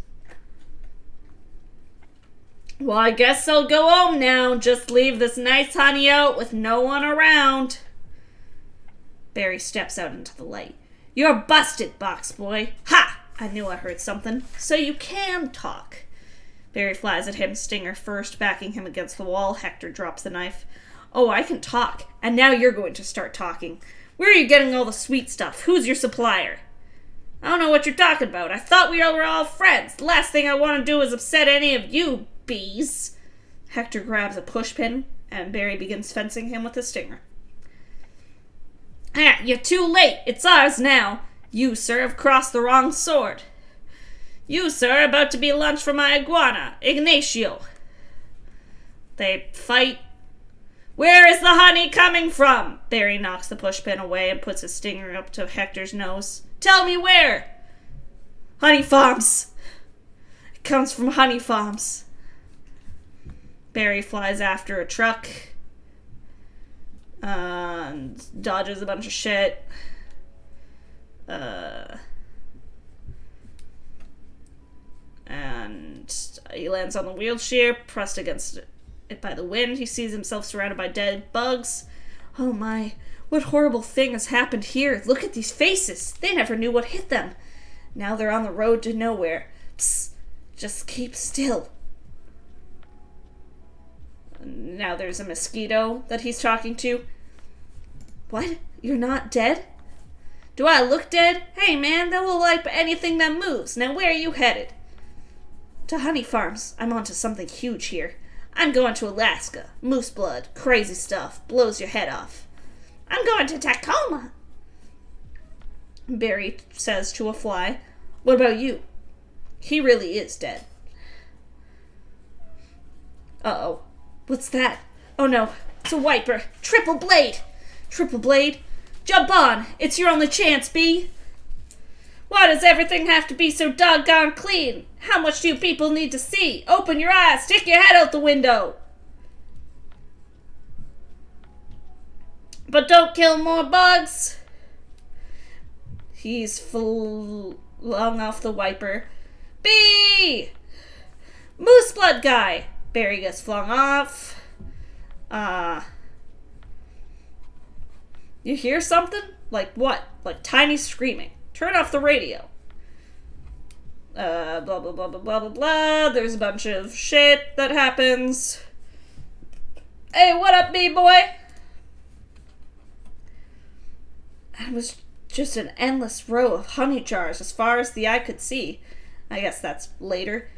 Well, I guess I'll go home now. Just leave this nice honey out with no one around. Barry steps out into the light. You're busted, box boy. Ha! I knew I heard something. So you can talk. Barry flies at him, Stinger first, backing him against the wall. Hector drops the knife. Oh, I can talk. And now you're going to start talking. Where are you getting all the sweet stuff? Who's your supplier? I don't know what you're talking about. I thought we were all friends. The last thing I want to do is upset any of you bees. Hector grabs a pushpin, and Barry begins fencing him with a stinger. Ah, you're too late. It's ours now. You, sir, have crossed the wrong sword. You, sir, are about to be lunch for my iguana, Ignacio. They fight. Where is the honey coming from? Barry knocks the pushpin away and puts his stinger up to Hector's nose. Tell me where. Honey farms. It comes from honey farms. Barry flies after a truck and dodges a bunch of shit. And he lands on the wheelchair, pressed against it by the wind. He sees himself surrounded by dead bugs. Oh my, what horrible thing has happened here? Look at these faces. They never knew what hit them. Now they're on the road to nowhere. Psst, just keep still. Now there's a mosquito that he's talking to. What? You're not dead? Do I look dead? Hey man, that will wipe anything that moves. Now where are you headed? To honey farms. I'm onto something huge here. I'm going to Alaska. Moose blood. Crazy stuff. Blows your head off. I'm going to Tacoma. Barry says to a fly. What about you? He really is dead. Uh-oh. What's that? Oh no, it's a wiper. Triple blade! Triple blade? Jump on! It's your only chance, B! Why does everything have to be so doggone clean? How much do you people need to see? Open your eyes! Stick your head out the window! But don't kill more bugs! He's flung off the wiper. B! Moose blood guy! Barry gets flung off. You hear something? Like what? Like tiny screaming. Turn off the radio. Blah, blah, blah, blah, blah, blah, blah. There's a bunch of shit that happens. Hey, what up, B-boy? And it was just an endless row of honey jars as far as the eye could see. I guess that's later.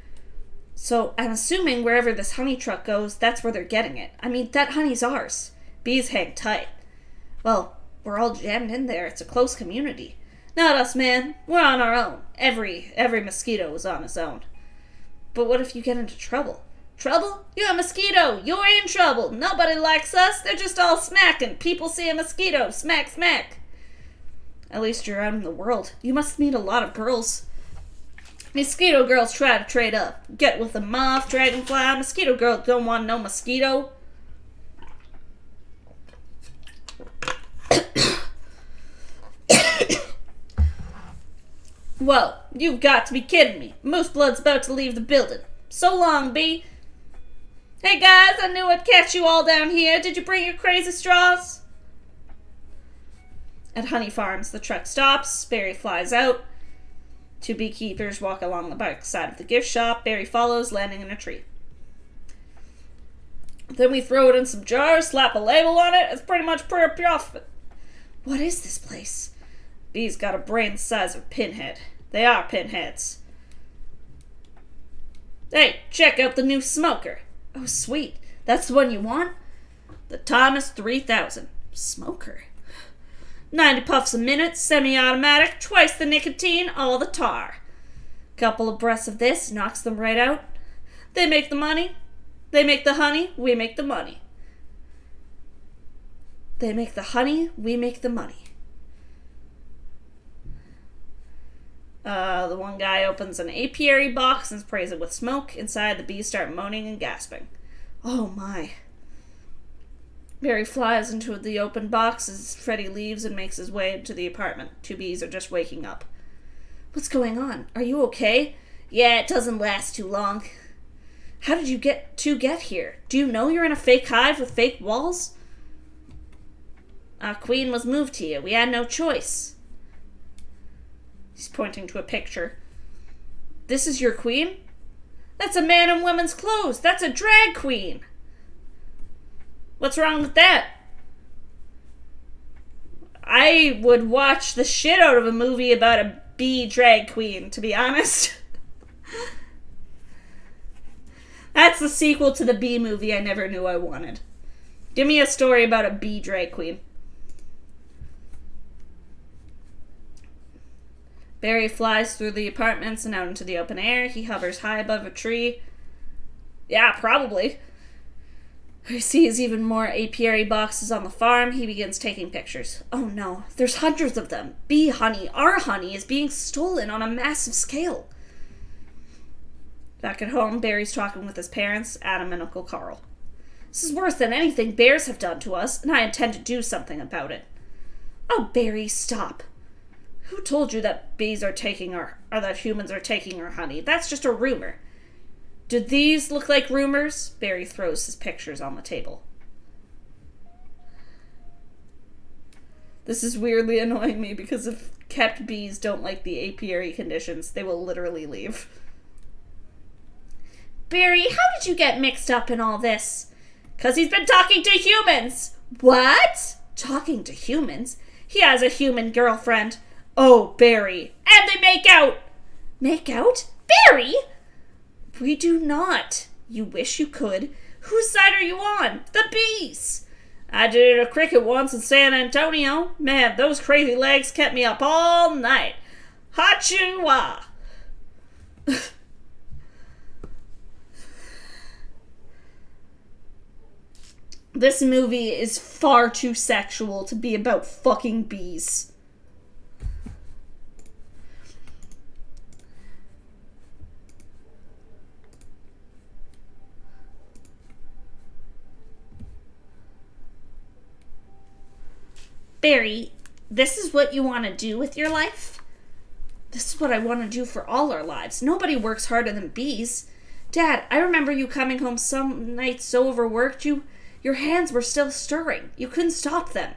So I'm assuming wherever this honey truck goes, that's where they're getting it. I mean, that honey's ours. Bees hang tight. Well, we're all jammed in there. It's a close community. Not us, man. We're on our own. Every mosquito is on his own. But what if you get into trouble? Trouble? You're a mosquito. You're in trouble. Nobody likes us. They're just all smacking. People see a mosquito. Smack, smack. At least you're out in the world. You must meet a lot of girls. Mosquito girls try to trade up. Get with a moth, dragonfly. Mosquito girls don't want no mosquito. Whoa, you've got to be kidding me. Moose blood's about to leave the building. So long, B. Hey guys, I knew I'd catch you all down here. Did you bring your crazy straws? At Honey Farms, the truck stops. Barry flies out. Two beekeepers walk along the back side of the gift shop. Barry follows, landing in a tree. Then we throw it in some jars, slap a label on it. It's pretty much pure profit. What is this place? Bee's got a brain the size of a pinhead. They are pinheads. Hey, check out the new smoker. Oh, sweet. That's the one you want? The Thomas 3000. Smoker. 90 puffs a minute, semi-automatic, twice the nicotine, all the tar. Couple of breaths of this knocks them right out. They make the money. They make the honey. We make the money. They make the honey. We make the money. The one guy opens an apiary box and sprays it with smoke. Inside, the bees start moaning and gasping. Oh my. Barry flies into the open box as Freddy leaves and makes his way into the apartment. Two bees are just waking up. What's going on? Are you okay? Yeah, it doesn't last too long. How did you get here? Do you know you're in a fake hive with fake walls? Our queen was moved here. We had no choice. He's pointing to a picture. This is your queen? That's a man in women's clothes. That's a drag queen. What's wrong with that? I would watch the shit out of a movie about a bee drag queen, to be honest. That's the sequel to the bee movie I never knew I wanted. Give me a story about a bee drag queen. Barry flies through the apartments and out into the open air. He hovers high above a tree. Yeah, probably. He sees even more apiary boxes on the farm. He begins taking pictures. Oh no, there's hundreds of them. Bee honey, our honey, is being stolen on a massive scale. Back at home, Barry's talking with his parents, Adam and Uncle Carl. This is worse than anything bears have done to us, and I intend to do something about it. Oh, Barry, stop. Who told you that bees are taking or that humans are taking our honey? That's just a rumor. Do these look like rumors? Barry throws his pictures on the table. This is weirdly annoying me because if kept bees don't like the apiary conditions, they will literally leave. Barry, how did you get mixed up in all this? 'Cause he's been talking to humans. What? Talking to humans? He has a human girlfriend. Oh, Barry. And they make out. Make out? Barry? We do not. You wish you could. Whose side are you on? The bees. I did a cricket once in San Antonio. Man, those crazy legs kept me up all night. Ha-choo-wah. This movie is far too sexual to be about fucking bees. Barry, this is what you want to do with your life? This is what I want to do for all our lives. Nobody works harder than bees. Dad, I remember you coming home some nights so overworked your hands were still stirring. You couldn't stop them.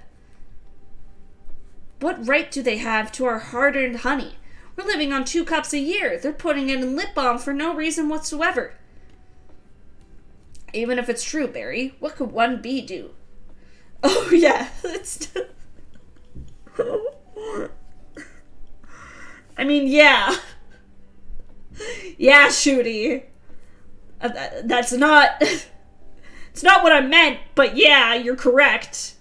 What right do they have to our hard-earned honey? We're living on 2 cups a year. They're putting it in lip balm for no reason whatsoever. Even if it's true, Barry, what could one bee do? Oh, yeah. I mean, yeah. Yeah, Shooty. That's not... It's not what I meant, but yeah, you're correct.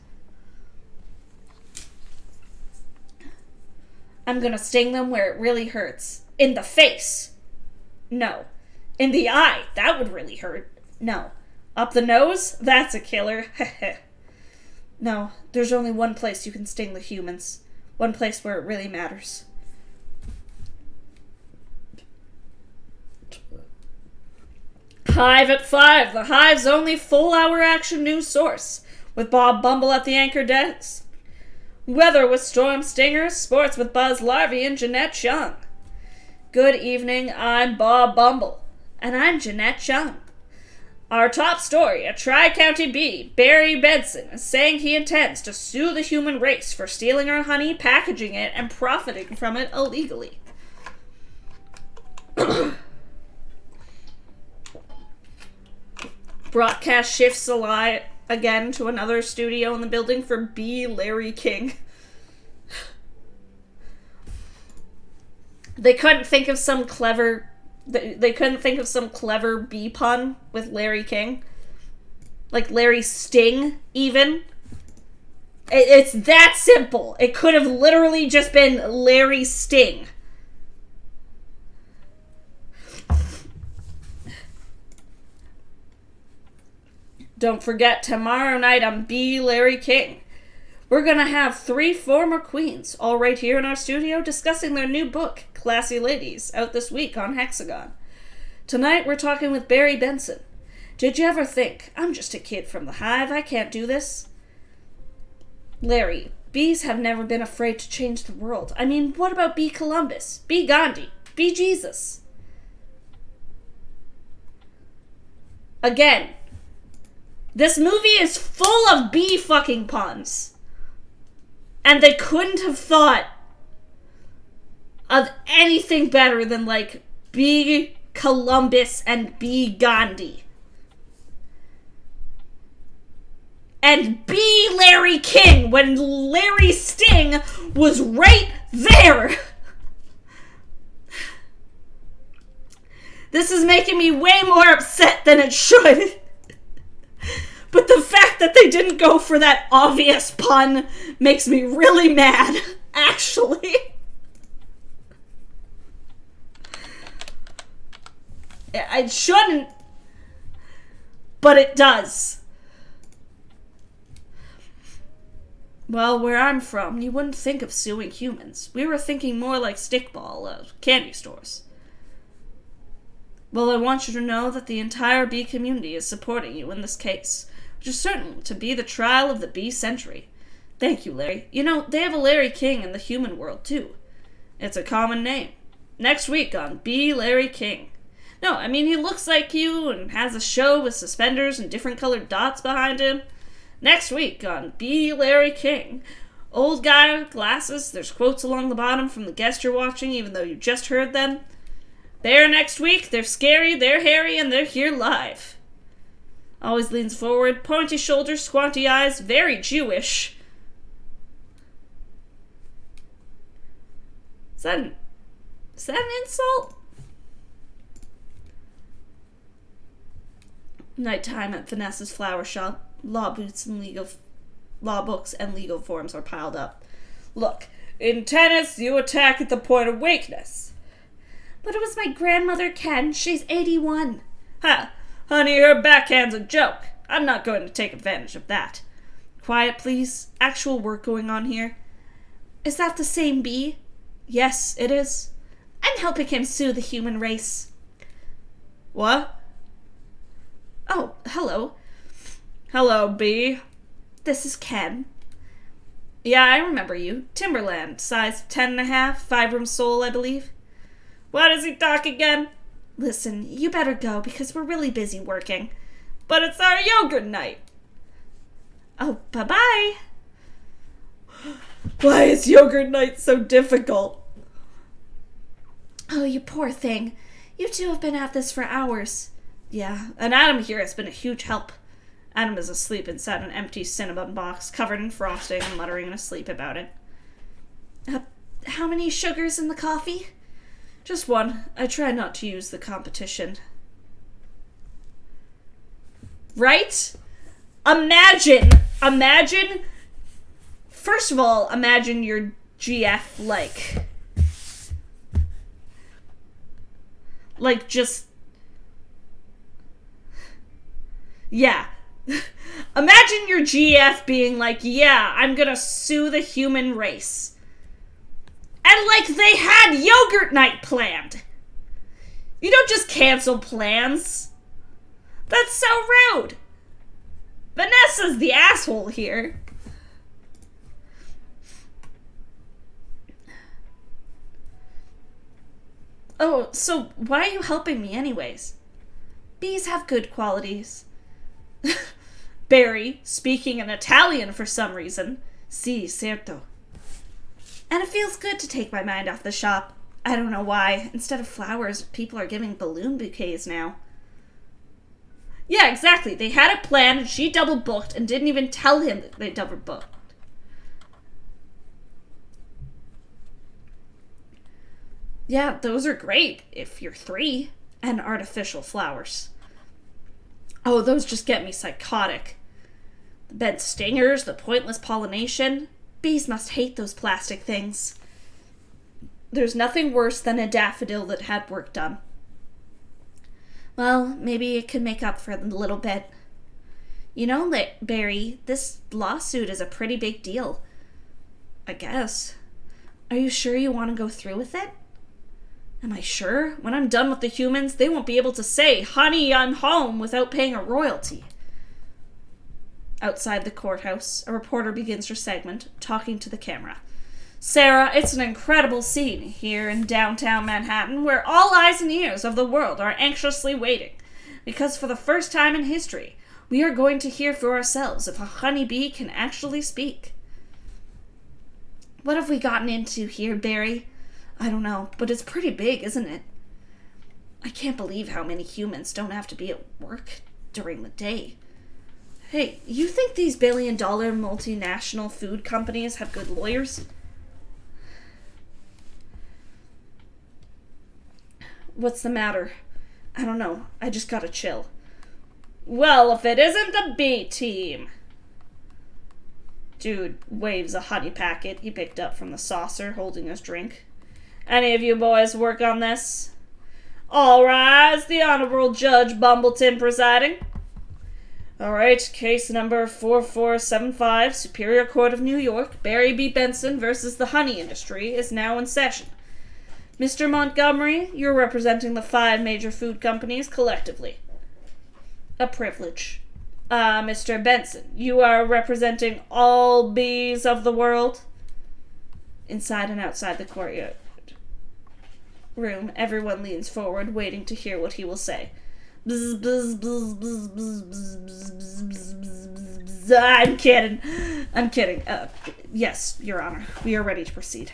I'm gonna sting them where it really hurts. In the face. No. In the eye. That would really hurt. No. Up the nose? That's a killer. No, there's only one place you can sting the humans. One place where it really matters. Hive at 5, the Hive's only full-hour action news source, with Bob Bumble at the anchor desk. Weather with Storm Stinger, sports with Buzz Larvey and Jeanette Chung. Good evening, I'm Bob Bumble. And I'm Jeanette Chung. Our top story, a Tri-County bee, Barry Benson, is saying he intends to sue the human race for stealing our honey, packaging it, and profiting from it illegally. Broadcast shifts again to another studio in the building for B. Larry King. They couldn't think of some clever They couldn't think of some clever bee pun with Larry King? Like Larry Sting, even? It's that simple. It could have literally just been Larry Sting. Don't forget, tomorrow night on Be Larry King, we're gonna have 3 former queens all right here in our studio discussing their new book, Classy Ladies, out this week on Hexagon. Tonight we're talking with Barry Benson. Did you ever think, I'm just a kid from the hive, I can't do this? Larry, bees have never been afraid to change the world. I mean, what about Bee Columbus? Bee Gandhi? Bee Jesus? Again, this movie is full of bee fucking puns. And they couldn't have thought of anything better than, like, Bee Columbus and Bee Gandhi. And Be Larry King when Larry Sting was right there. This is making me way more upset than it should. But the fact that they didn't go for that obvious pun makes me really mad, actually. I shouldn't, but it does. Well, where I'm from, you wouldn't think of suing humans. We were thinking more like stickball candy stores. Well, I want you to know that the entire bee community is supporting you in this case, which is certain to be the trial of the bee century. Thank you, Larry. You know, they have a Larry King in the human world, too. It's a common name. Next week on Be Larry King. No, I mean, he looks like you and has a show with suspenders and different colored dots behind him. Next week on Be Larry King. Old guy with glasses, there's quotes along the bottom from the guest you're watching, even though you just heard them. They're next week, they're scary, they're hairy, and they're here live. Always leans forward, pointy shoulders, squinty eyes, very Jewish. Is that an insult? Nighttime at Vanessa's flower shop. Law books and legal forms are piled up. Look, in tennis, you attack at the point of weakness. But it was my grandmother, Ken. She's 81. Ha! Honey, her backhand's a joke. I'm not going to take advantage of that. Quiet, please. Actual work going on here. Is that the same bee? Yes, it is. I'm helping him sue the human race. What? Oh, hello. Hello, bee. This is Ken. Yeah, I remember you. Timberland, size 10.5, 5-room soul, I believe. What does he talk again? Listen, you better go because we're really busy working. But it's our yogurt night. Oh, bye-bye. Why is yogurt night so difficult? Oh, you poor thing. You two have been at this for hours. Yeah, and Adam here has been a huge help. Adam is asleep inside an empty Cinnabon box, covered in frosting and muttering in his sleep about it. How many sugars in the coffee? Just one. I try not to use the competition. Right? Imagine, first of all, imagine your GF like just, yeah. Imagine your GF being like, yeah, I'm gonna sue the human race. And like they had yogurt night planned. You don't just cancel plans. That's so rude. Vanessa's the asshole here. Oh, so why are you helping me anyways? Bees have good qualities. Barry, speaking in Italian for some reason. Si, certo. And it feels good to take my mind off the shop. I don't know why. Instead of flowers, people are giving balloon bouquets now. Yeah, exactly. They had it planned and she double booked and didn't even tell him that they double booked. Yeah, those are great if you're 3. And artificial flowers. Oh, those just get me psychotic. The bed stingers, the pointless pollination. Bees must hate those plastic things. There's nothing worse than a daffodil that had work done. Well, maybe it could make up for it a little bit. You know, Barry, this lawsuit is a pretty big deal. I guess. Are you sure you want to go through with it? Am I sure? When I'm done with the humans, they won't be able to say, "Honey, I'm home," without paying a royalty. Outside the courthouse, a reporter begins her segment, talking to the camera. Sarah, it's an incredible scene here in downtown Manhattan where all eyes and ears of the world are anxiously waiting. Because for the first time in history, we are going to hear for ourselves if a honeybee can actually speak. What have we gotten into here, Barry? I don't know, but it's pretty big, isn't it? I can't believe how many humans don't have to be at work during the day. Hey, you think these billion-dollar multinational food companies have good lawyers? What's the matter? I don't know. I just got a chill. Well, if it isn't the B team. Dude waves a honey packet he picked up from the saucer holding his drink. Any of you boys work on this? All rise, the Honorable Judge Bumbleton presiding. All right, case number 4475, Superior Court of New York, Barry B. Benson versus the honey industry is now in session. Mr. Montgomery, you're representing the 5 major food companies collectively. A privilege. Mr. Benson, you are representing all bees of the world? Inside and outside the courtyard room, everyone leans forward, waiting to hear what he will say. Bzz, bzz, bzz, bzz, bzz, bzz, bzz, bzz, bzz. I'm kidding. Yes, Your Honor. We are ready to proceed.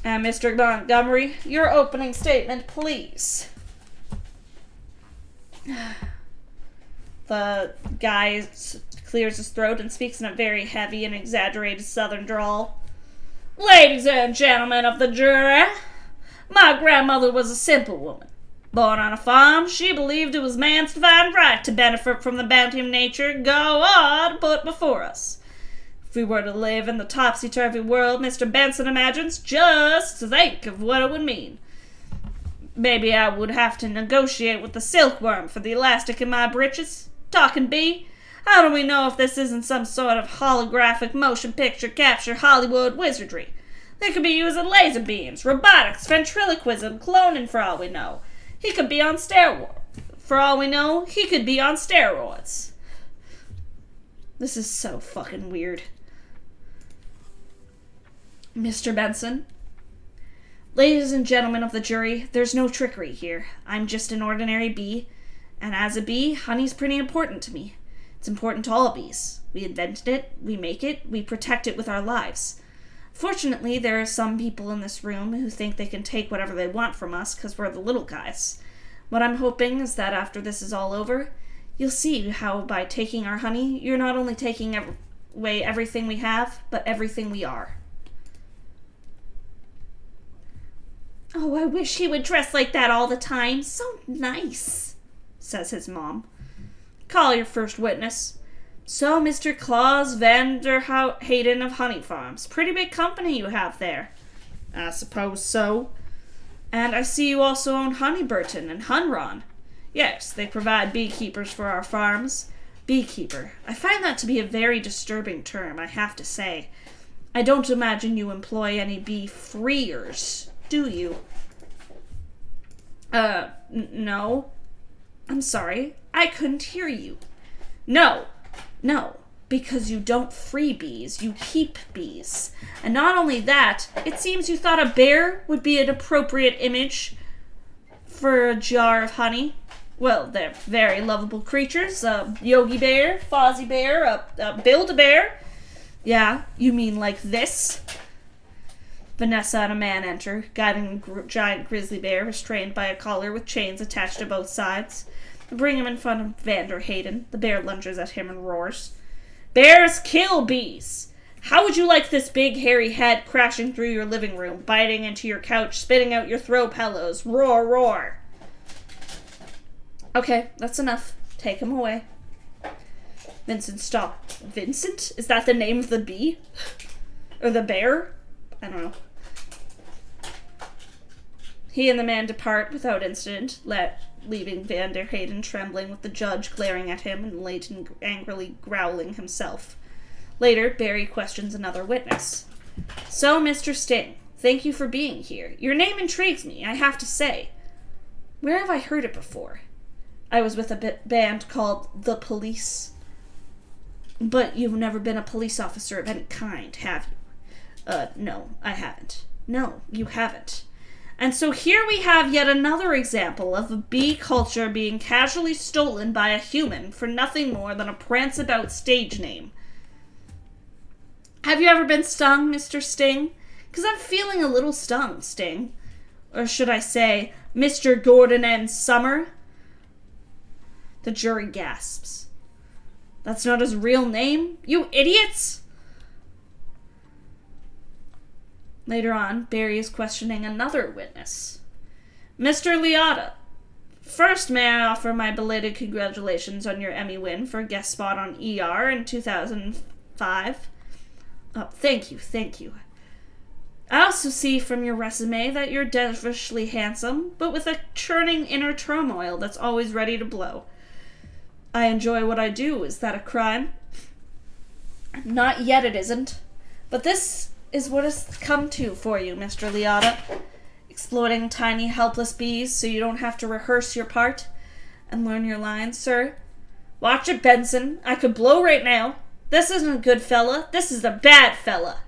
And Mr. Montgomery, your opening statement, please. The guy clears his throat and speaks in a very heavy and exaggerated southern drawl. Ladies and gentlemen of the jury, my grandmother was a simple woman. Born on a farm, she believed it was man's divine right to benefit from the bounty of nature God put before us. If we were to live in the topsy-turvy world Mr. Benson imagines, just think of what it would mean. Maybe I would have to negotiate with the silkworm for the elastic in my breeches. Talking bee, how do we know if this isn't some sort of holographic motion picture capture Hollywood wizardry? They could be using laser beams, robotics, ventriloquism, cloning for all we know. He could be on steroids. For all we know, he could be on steroids. This is so fucking weird. Mr. Benson? Ladies and gentlemen of the jury, there's no trickery here. I'm just an ordinary bee, and as a bee, honey's pretty important to me. It's important to all bees. We invented it, we make it, we protect it with our lives. Fortunately, there are some people in this room who think they can take whatever they want from us because we're the little guys. What I'm hoping is that after this is all over, you'll see how by taking our honey, you're not only taking away everything we have, but everything we are. Oh, I wish he would dress like that all the time. So nice, says his mom. Call your first witness. So, Mr. Claus Vander Hayden of Honey Farms. Pretty big company you have there. I suppose so. And I see you also own Honeyburton and Hunron. Yes, they provide beekeepers for our farms. Beekeeper. I find that to be a very disturbing term, I have to say. I don't imagine you employ any bee freers, do you? No. I'm sorry. I couldn't hear you. No, because you don't free bees, you keep bees. And not only that, it seems you thought a bear would be an appropriate image for a jar of honey. Well, they're very lovable creatures. A Yogi Bear, Fozzie Bear, a Build-A-Bear. Yeah, you mean like this? Vanessa and a man enter, guiding a giant grizzly bear restrained by a collar with chains attached to both sides. Bring him in front of Vander Hayden. The bear lunges at him and roars. Bears kill bees! How would you like this big hairy head crashing through your living room, biting into your couch, spitting out your throw pillows? Roar, roar. Okay, that's enough. Take him away. Vincent, stop. Vincent? Is that the name of the bee? Or the bear? I don't know. He and the man depart without incident, leaving Van der Hayden trembling with the judge glaring at him and Leighton angrily growling himself. Later, Barry questions another witness. So, Mr. Sting, thank you for being here. Your name intrigues me, I have to say. Where have I heard it before? I was with a band called The Police. But you've never been a police officer of any kind, have you? No, I haven't. No, you haven't. And so here we have yet another example of a bee culture being casually stolen by a human for nothing more than a prance-about stage name. Have you ever been stung, Mr. Sting? Because I'm feeling a little stung, Sting. Or should I say, Mr. Gordon N. Summer? The jury gasps. That's not his real name, you idiots! Later on, Barry is questioning another witness. Mr. Liotta, first may I offer my belated congratulations on your Emmy win for a guest spot on ER in 2005. Oh, thank you. I also see from your resume that you're devilishly handsome, but with a churning inner turmoil that's always ready to blow. I enjoy what I do. Is that a crime? Not yet it isn't. But this is what it's come to for you, Mr. Liotta. Exploiting tiny, helpless bees so you don't have to rehearse your part and learn your lines, sir. Watch it, Benson. I could blow right now. This isn't a good fella. This is a bad fella.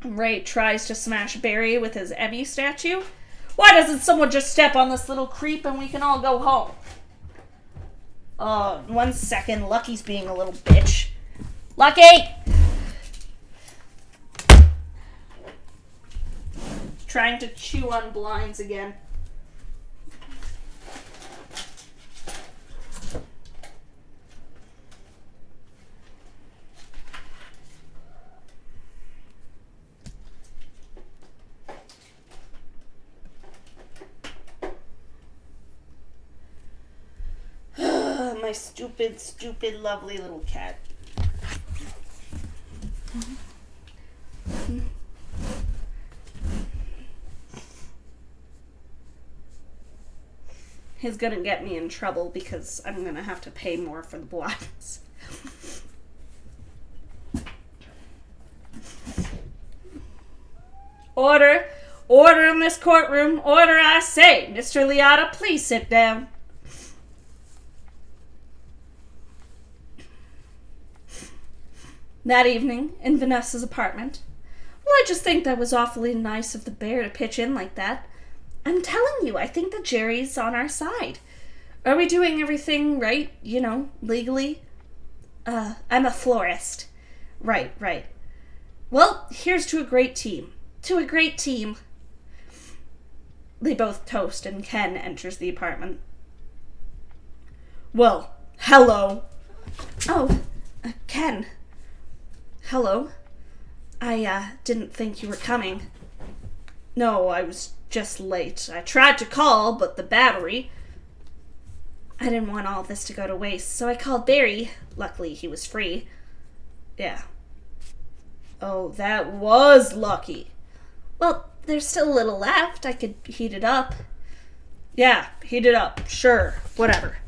Ray tries to smash Barry with his Emmy statue. Why doesn't someone just step on this little creep and we can all go home? 1 second. Lucky's being a little bitch. Lucky! Trying to chew on blinds again. My stupid, lovely little cat. He's gonna get me in trouble because I'm gonna have to pay more for the blinds. Order! Order in this courtroom! Order, I say! Mr. Liotta, please sit down. That evening, in Vanessa's apartment. Well, I just think that was awfully nice of the bear to pitch in like that. I'm telling you, I think the jury's on our side. Are we doing everything right, legally? I'm a florist. Right. Well, here's to a great team. To a great team. They both toast and Ken enters the apartment. Well, hello. Oh, Ken. Hello. I didn't think you were coming. No, I was just late. I tried to call, but the battery... I didn't want all this to go to waste, so I called Barry. Luckily, he was free. Yeah. Oh, that was lucky. Well, there's still a little left. I could heat it up. Yeah, heat it up. Sure. Whatever.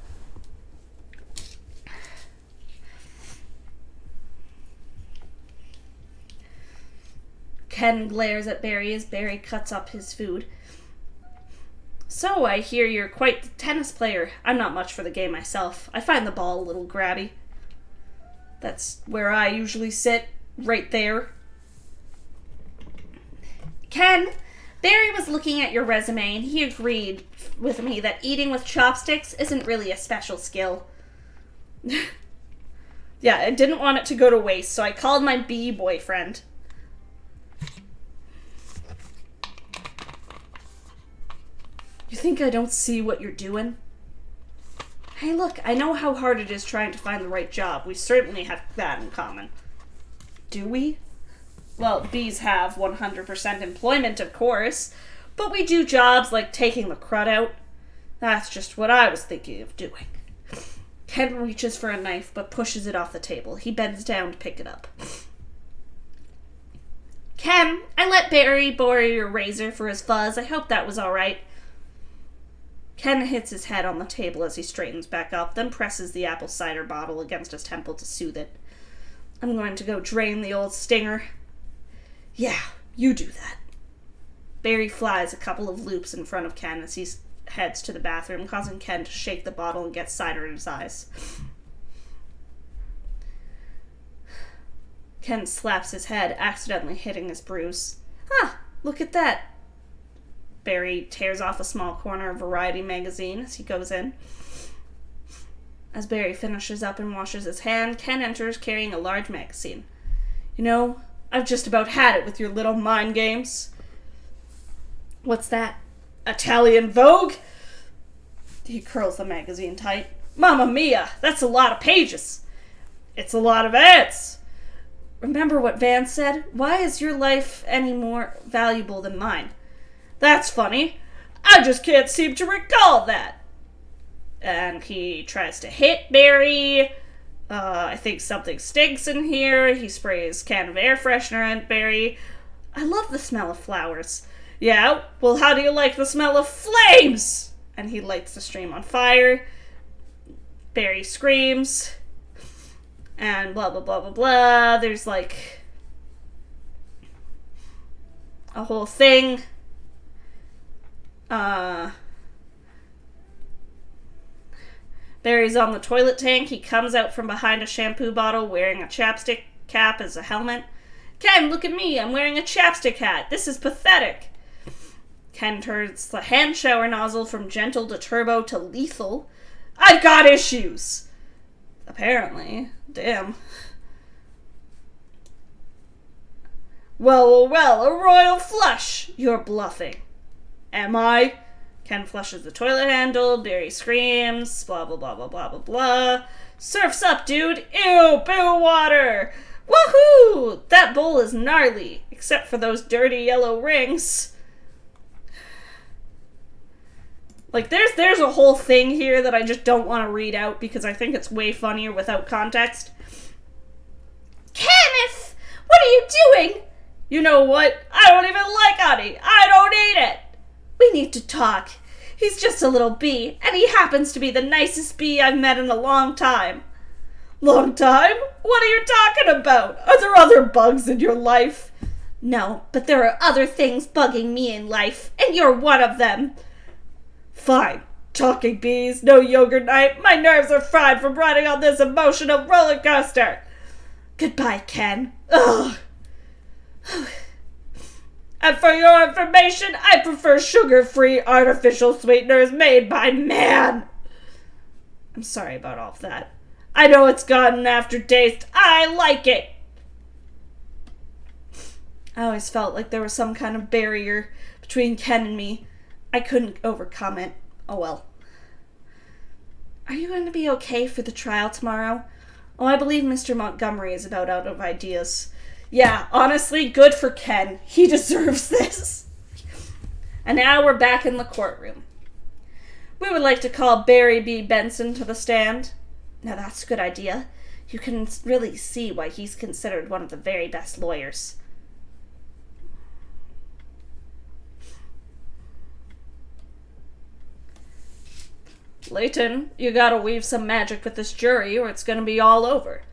Ken glares at Barry as Barry cuts up his food. So, I hear you're quite the tennis player. I'm not much for the game myself. I find the ball a little grabby. That's where I usually sit, right there. Ken, Barry was looking at your resume and he agreed with me that eating with chopsticks isn't really a special skill. Yeah, I didn't want it to go to waste, so I called my bee boyfriend. You think I don't see what you're doing? Hey, look, I know how hard it is trying to find the right job. We certainly have that in common. Do we? Well, bees have 100% employment, of course, but we do jobs like taking the crud out. That's just what I was thinking of doing. Ken reaches for a knife, but pushes it off the table. He bends down to pick it up. Ken, I let Barry borrow your razor for his fuzz. I hope that was all right. Ken hits his head on the table as he straightens back up, then presses the apple cider bottle against his temple to soothe it. I'm going to go drain the old stinger. Yeah, you do that. Barry flies a couple of loops in front of Ken as he heads to the bathroom, causing Ken to shake the bottle and get cider in his eyes. Ken slaps his head, accidentally hitting his bruise. Ah, look at that. Barry tears off a small corner of Variety magazine as he goes in. As Barry finishes up and washes his hand, Ken enters carrying a large magazine. You know, I've just about had it with your little mind games. What's that? Italian Vogue? He curls the magazine tight. Mamma mia, that's a lot of pages. It's a lot of ads. Remember what Van said? Why is your life any more valuable than mine? That's funny. I just can't seem to recall that. And he tries to hit Barry. I think something stinks in here. He sprays a can of air freshener at Barry. I love the smell of flowers. Yeah, well, how do you like the smell of flames? And he lights the stream on fire. Barry screams. And blah, blah, blah, blah, blah. There's like a whole thing. Barry's on the toilet tank. He comes out from behind a shampoo bottle wearing a chapstick cap as a helmet. Ken, look at me. I'm wearing a chapstick hat. This is pathetic. Ken turns the hand shower nozzle from gentle to turbo to lethal. I've got issues. Apparently. Damn. Well, a royal flush. You're bluffing. Am I? Ken flushes the toilet handle. Barry screams. Blah, blah, blah, blah, blah, blah, blah. Surf's up, dude. Ew, boo water. Woohoo! That bowl is gnarly, except for those dirty yellow rings. Like, there's a whole thing here that I just don't want to read out because I think it's way funnier without context. Kenneth! What are you doing? You know what? I don't even like honey. I don't eat it. We need to talk. He's just a little bee, and he happens to be the nicest bee I've met in a long time. Long time? What are you talking about? Are there other bugs in your life? No, but there are other things bugging me in life, and you're one of them. Fine. Talking bees, no yogurt night. My nerves are fried from riding on this emotional roller coaster. Goodbye, Ken. Ugh. And for your information, I prefer sugar-free artificial sweeteners made by man. I'm sorry about all of that. I know it's got an aftertaste. I like it. I always felt like there was some kind of barrier between Ken and me. I couldn't overcome it. Oh well. Are you going to be okay for the trial tomorrow? Oh, I believe Mr. Montgomery is about out of ideas. Yeah, honestly, good for Ken. He deserves this. And now we're back in the courtroom. We would like to call Barry B. Benson to the stand. Now that's a good idea. You can really see why he's considered one of the very best lawyers. Layton, you gotta weave some magic with this jury or it's gonna be all over.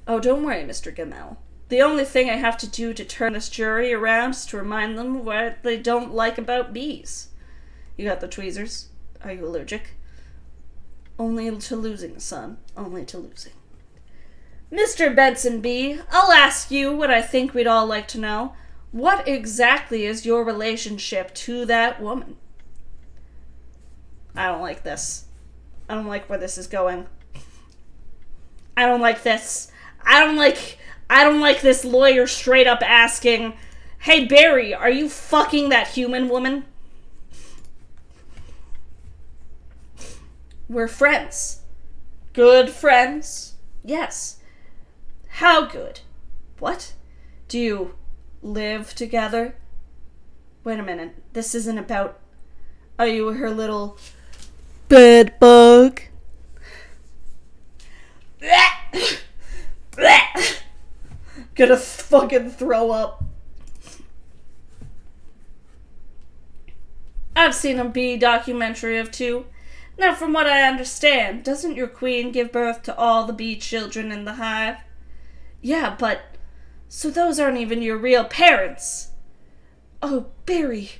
Oh, don't worry, Mr. Gamel. The only thing I have to do to turn this jury around is to remind them what they don't like about bees. You got the tweezers? Are you allergic? Only to losing, son. Only to losing. Mr. Benson B., I'll ask you what I think we'd all like to know. What exactly is your relationship to that woman? I don't like this. I don't like where this is going. I don't like this. I don't like this lawyer straight up asking, hey, Barry, are you fucking that human woman? We're friends. Good friends? Yes. How good? What? Do you live together? Wait a minute. This isn't about... Are you her little... bed bug? Gonna fucking throw up. I've seen a bee documentary of two. Now, from what I understand, doesn't your queen give birth to all the bee children in the hive? Yeah, but... So those aren't even your real parents. Oh, Barry.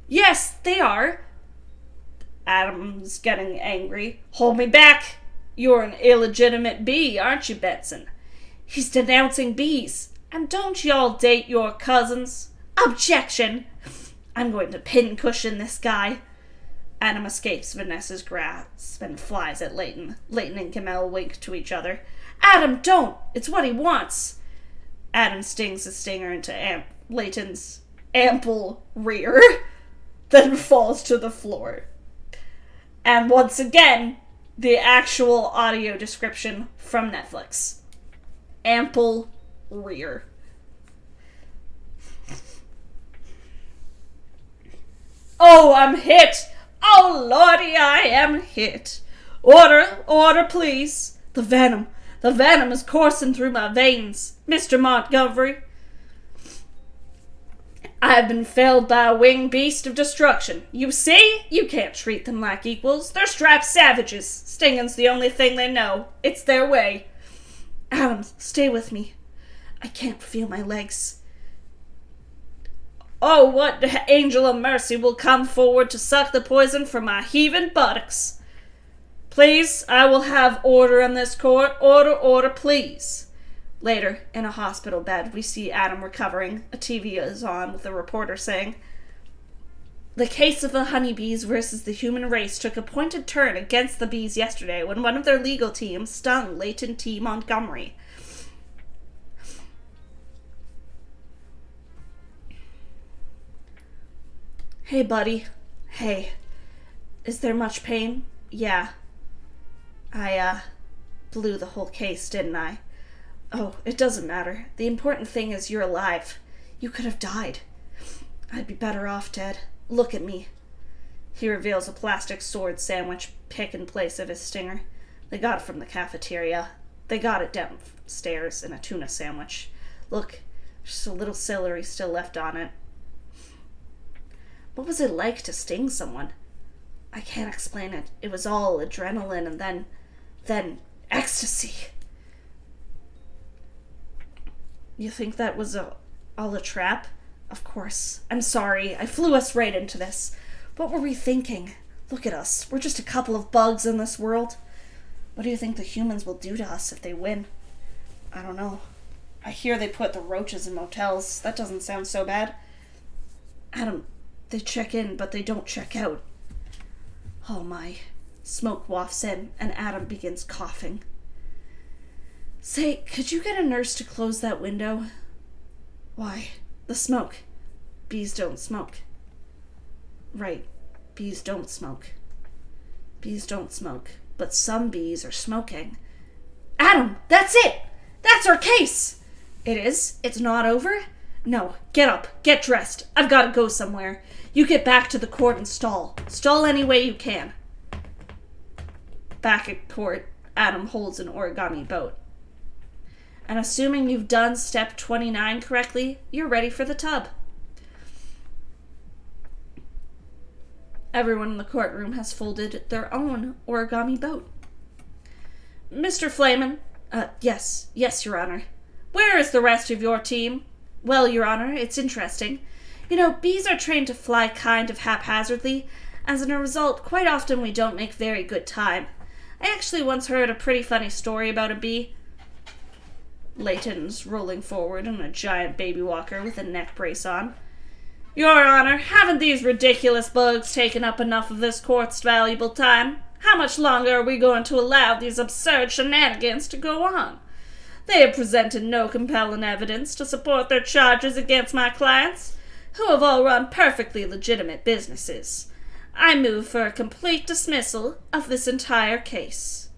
Yes, they are. Adam's getting angry. Hold me back. You're an illegitimate bee, aren't you, Benson? He's denouncing bees. And don't y'all date your cousins? Objection! I'm going to pincushion this guy. Adam escapes Vanessa's grasp and flies at Leighton. Leighton and Kamel wink to each other. Adam, don't! It's what he wants! Adam stings the stinger into Leighton's ample rear, then falls to the floor. And once again, the actual audio description from Netflix. Ample rear. Oh, I'm hit! Oh, lordy, I am hit! Order, please! The venom is coursing through my veins, Mr. Montgomery. I have been felled by a winged beast of destruction. You see? You can't treat them like equals. They're strapped savages. Stinging's the only thing they know. It's their way. Adam, stay with me. I can't feel my legs. Oh, what angel of mercy will come forward to suck the poison from my heaving buttocks? Please, I will have order in this court. Order, please. Later, in a hospital bed, we see Adam recovering. A TV is on with a reporter saying, the case of the honeybees versus the human race took a pointed turn against the bees yesterday when one of their legal teams stung Leighton T. Montgomery. Hey, buddy. Hey. Is there much pain? Yeah. I, blew the whole case, didn't I? Oh, it doesn't matter. The important thing is you're alive. You could have died. I'd be better off dead. Look at me. He reveals a plastic sword sandwich pick in place of his stinger. They got it from the cafeteria. They got it downstairs in a tuna sandwich. Look, just a little celery still left on it. What was it like to sting someone? I can't explain it. It was all adrenaline and then ecstasy. You think that was all a trap? Of course. I'm sorry. I flew us right into this. What were we thinking? Look at us. We're just a couple of bugs in this world. What do you think the humans will do to us if they win? I don't know. I hear they put the roaches in motels. That doesn't sound so bad. Adam, they check in, but they don't check out. Oh my. Smoke wafts in, and Adam begins coughing. Say, could you get a nurse to close that window? Why? The smoke. Bees don't smoke. Right. Bees don't smoke. Bees don't smoke. But some bees are smoking. Adam, that's it! That's our case! It is? It's not over? No. Get up. Get dressed. I've got to go somewhere. You get back to the court and stall. Stall any way you can. Back at court, Adam holds an origami boat. And assuming you've done step 29 correctly, you're ready for the tub. Everyone in the courtroom has folded their own origami boat. Mr. Flamen, yes, Your Honor. Where is the rest of your team? Well, Your Honor, it's interesting. You know, bees are trained to fly kind of haphazardly. As a result, quite often we don't make very good time. I actually once heard a pretty funny story about a bee. Leighton's rolling forward in a giant baby walker with a neck brace on. Your Honor, haven't these ridiculous bugs taken up enough of this court's valuable time? How much longer are we going to allow these absurd shenanigans to go on? They have presented no compelling evidence to support their charges against my clients, who have all run perfectly legitimate businesses. I move for a complete dismissal of this entire case.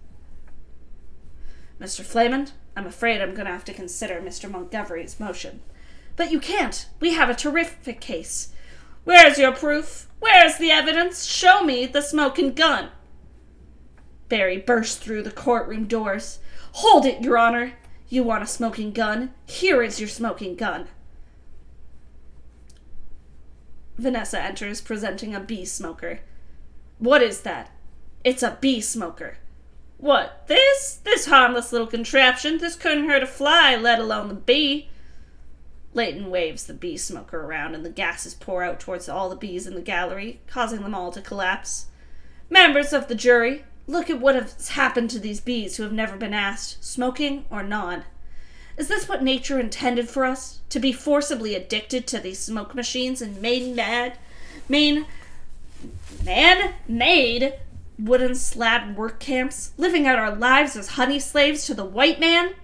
Mr. Flamond, I'm afraid I'm going to have to consider Mr. Montgomery's motion. But you can't. We have a terrific case. Where's your proof? Where's the evidence? Show me the smoking gun. Barry burst through the courtroom doors. Hold it, Your Honor. You want a smoking gun? Here is your smoking gun. Vanessa enters, presenting a bee smoker. What is that? It's a bee smoker. What, this? This harmless little contraption? This couldn't hurt a fly, let alone the bee. Leighton waves the bee smoker around, and the gases pour out towards all the bees in the gallery, causing them all to collapse. Members of the jury, look at what has happened to these bees who have never been asked, smoking or non. Is this what nature intended for us? To be forcibly addicted to these smoke machines and man-made wooden slab work camps, living out our lives as honey slaves to the white man?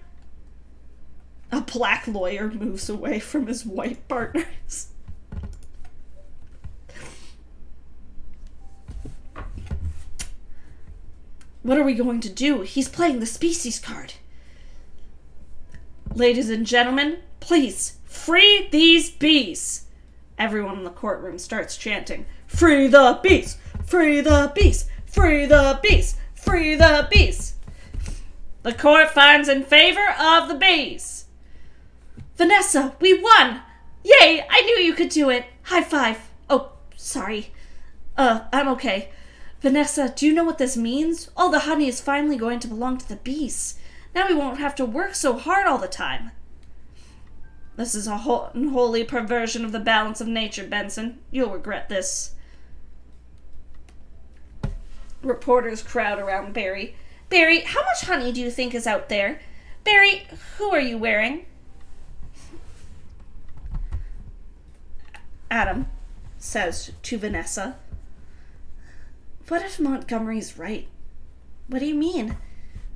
A black lawyer moves away from his white partners. What are we going to do? He's playing the species card. Ladies and gentlemen, please, free these bees. Everyone in the courtroom starts chanting, Free the bees! Free the bees! Free the bees! Free the bees! The court finds in favor of the bees. Vanessa, we won! Yay, I knew you could do it. High five. Oh, sorry. I'm okay. Vanessa, do you know what this means? All the honey is finally going to belong to the bees. Now we won't have to work so hard all the time. This is a unholy perversion of the balance of nature, Benson. You'll regret this. Reporters crowd around Barry. Barry, how much honey do you think is out there? Barry, who are you wearing? Adam says to Vanessa, what if Montgomery's right? What do you mean?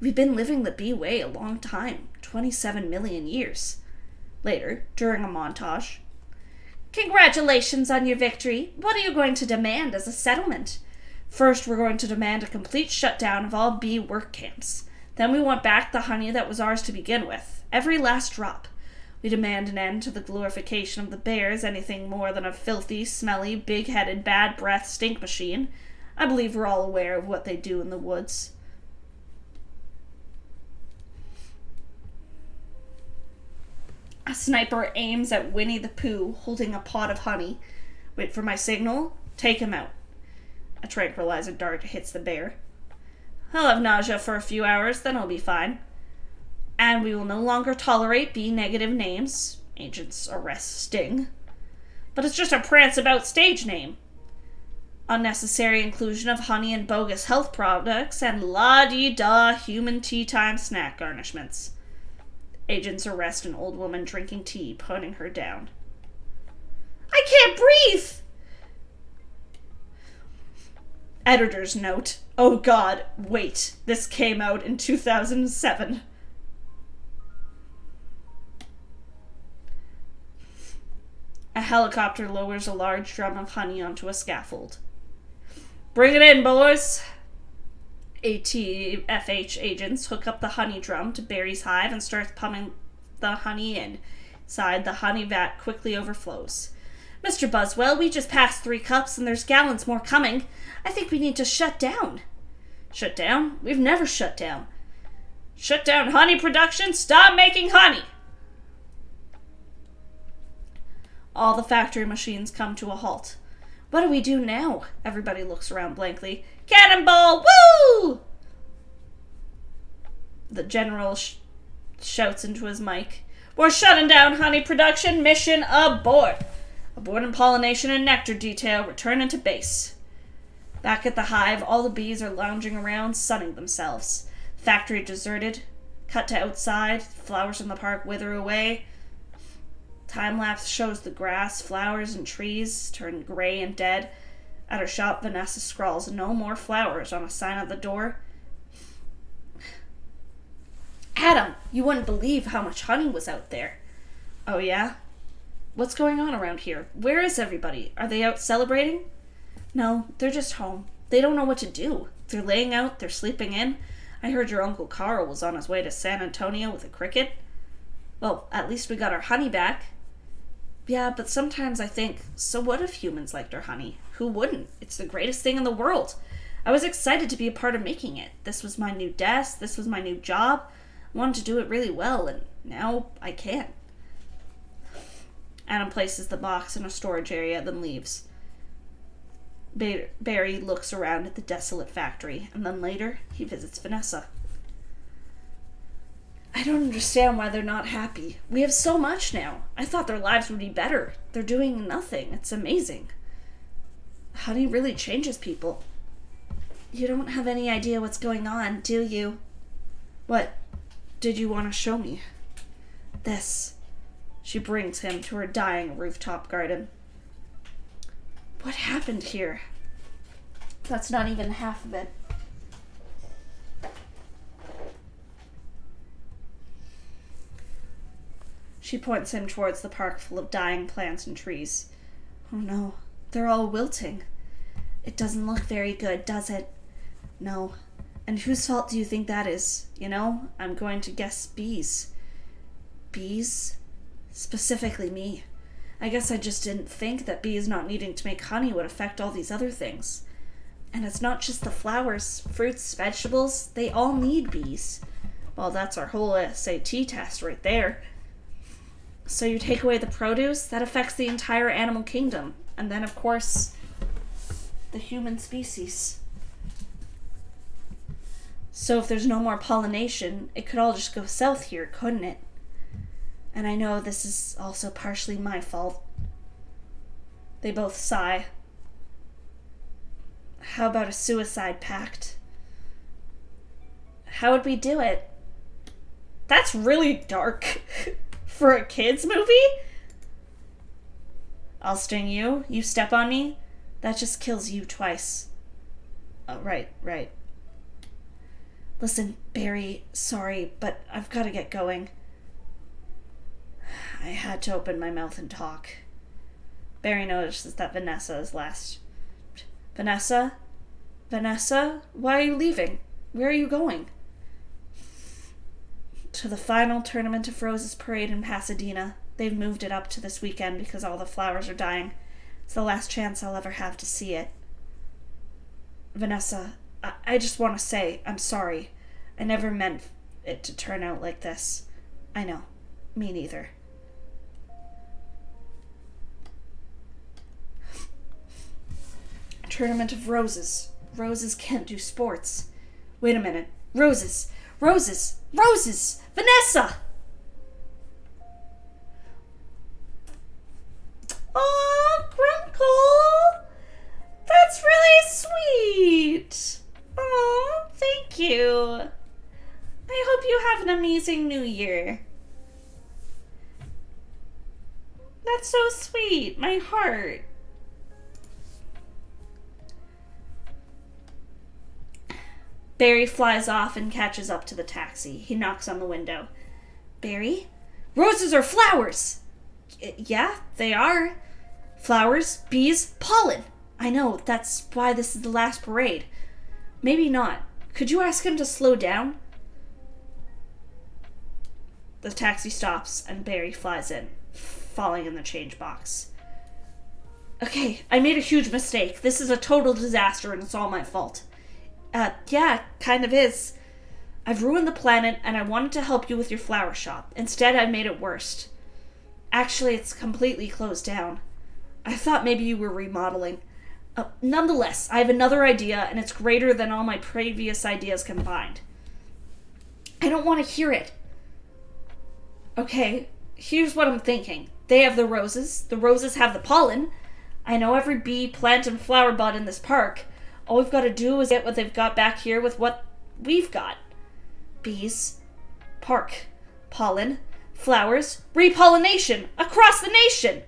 We've been living the bee way a long time, 27 million years. Later, during a montage, congratulations on your victory. What are you going to demand as a settlement? First, we're going to demand a complete shutdown of all bee work camps. Then we want back the honey that was ours to begin with, every last drop. We demand an end to the glorification of the bear as anything more than a filthy, smelly, big-headed, bad-breath stink machine. I believe we're all aware of what they do in the woods. A sniper aims at Winnie the Pooh, holding a pot of honey. Wait for my signal. Take him out. A tranquilizer dart hits the bear. He'll have nausea for a few hours, then he'll be fine. And we will no longer tolerate B-negative names. Agents arrest Sting. But it's just a prance-about stage name. Unnecessary inclusion of honey and bogus health products and la-dee-da human tea-time snack garnishments. Agents arrest an old woman drinking tea, putting her down. I can't breathe! Editor's note. Oh God, wait. This came out in 2007. A helicopter lowers a large drum of honey onto a scaffold. Bring it in, boys! ATFH agents hook up the honey drum to Barry's hive and start pumping the honey in. Inside, the honey vat quickly overflows. Mr. Buswell, we just passed 3 cups and there's gallons more coming. I think we need to shut down. Shut down? We've never shut down. Shut down honey production? Stop making honey! All the factory machines come to a halt. What do we do now? Everybody looks around blankly. Cannonball! Woo! The general shouts into his mic. We're shutting down honey production. Mission abort. Abort and pollination and nectar detail. Returning to base. Back at the hive, all the bees are lounging around, sunning themselves. Factory deserted. Cut to outside. Flowers in the park wither away. Time-lapse shows the grass, flowers, and trees turn gray and dead. At her shop, Vanessa scrawls no more flowers on a sign at the door. Adam, you wouldn't believe how much honey was out there. Oh yeah? What's going on around here? Where is everybody? Are they out celebrating? No, they're just home. They don't know what to do. They're laying out, they're sleeping in. I heard your Uncle Carl was on his way to San Antonio with a cricket. Well, at least we got our honey back. Yeah, but sometimes I think, so what if humans liked our honey? Who wouldn't? It's the greatest thing in the world. I was excited to be a part of making it. This was my new desk. This was my new job. I wanted to do it really well, and now I can't. Adam places the box in a storage area, then leaves. Barry looks around at the desolate factory, and then later, he visits Vanessa. I don't understand why they're not happy. We have so much now. I thought their lives would be better. They're doing nothing. It's amazing. Honey really changes people. You don't have any idea what's going on, do you? What did you want to show me? This. She brings him to her dying rooftop garden. What happened here? That's not even half of it. She points him towards the park full of dying plants and trees. Oh no, they're all wilting. It doesn't look very good, does it? No. And whose fault do you think that is? You know, I'm going to guess bees. Bees? Specifically me. I guess I just didn't think that bees not needing to make honey would affect all these other things. And it's not just the flowers, fruits, vegetables, they all need bees. Well, that's our whole SAT test right there. So you take away the produce, that affects the entire animal kingdom. And then, of course, the human species. So if there's no more pollination, it could all just go south here, couldn't it? And I know this is also partially my fault. They both sigh. How about a suicide pact? How would we do it? That's really dark. For a kid's movie? I'll sting you. You step on me? That just kills you twice. Oh, right. Listen, Barry, sorry, but I've got to get going. I had to open my mouth and talk. Barry notices that Vanessa is last. Vanessa? Vanessa? Why are you leaving? Where are you going? To the final Tournament of Roses parade in Pasadena. They've moved it up to this weekend because all the flowers are dying. It's the last chance I'll ever have to see it. Vanessa, I just want to say, I'm sorry. I never meant it to turn out like this. I know. Me neither. Tournament of Roses. Roses can't do sports. Wait a minute. Roses! Roses! Roses! Vanessa! Oh, Grunkle! That's really sweet! Oh, thank you. I hope you have an amazing new year. That's so sweet. My heart. Barry flies off and catches up to the taxi. He knocks on the window. Barry? Roses are flowers! Yeah, they are. Flowers, bees, pollen. I know, that's why this is the last parade. Maybe not. Could you ask him to slow down? The taxi stops and Barry flies in, falling in the change box. Okay, I made a huge mistake. This is a total disaster and it's all my fault. Yeah, kind of is. I've ruined the planet and I wanted to help you with your flower shop. Instead, I've made it worse. Actually, it's completely closed down. I thought maybe you were remodeling. Nonetheless, I have another idea and it's greater than all my previous ideas combined. I don't want to hear it. Okay, here's what I'm thinking. They have the roses have the pollen. I know every bee, plant, and flower bud in this park. All we've got to do is get what they've got back here with what we've got. Bees, park, pollen, flowers, repollination across the nation.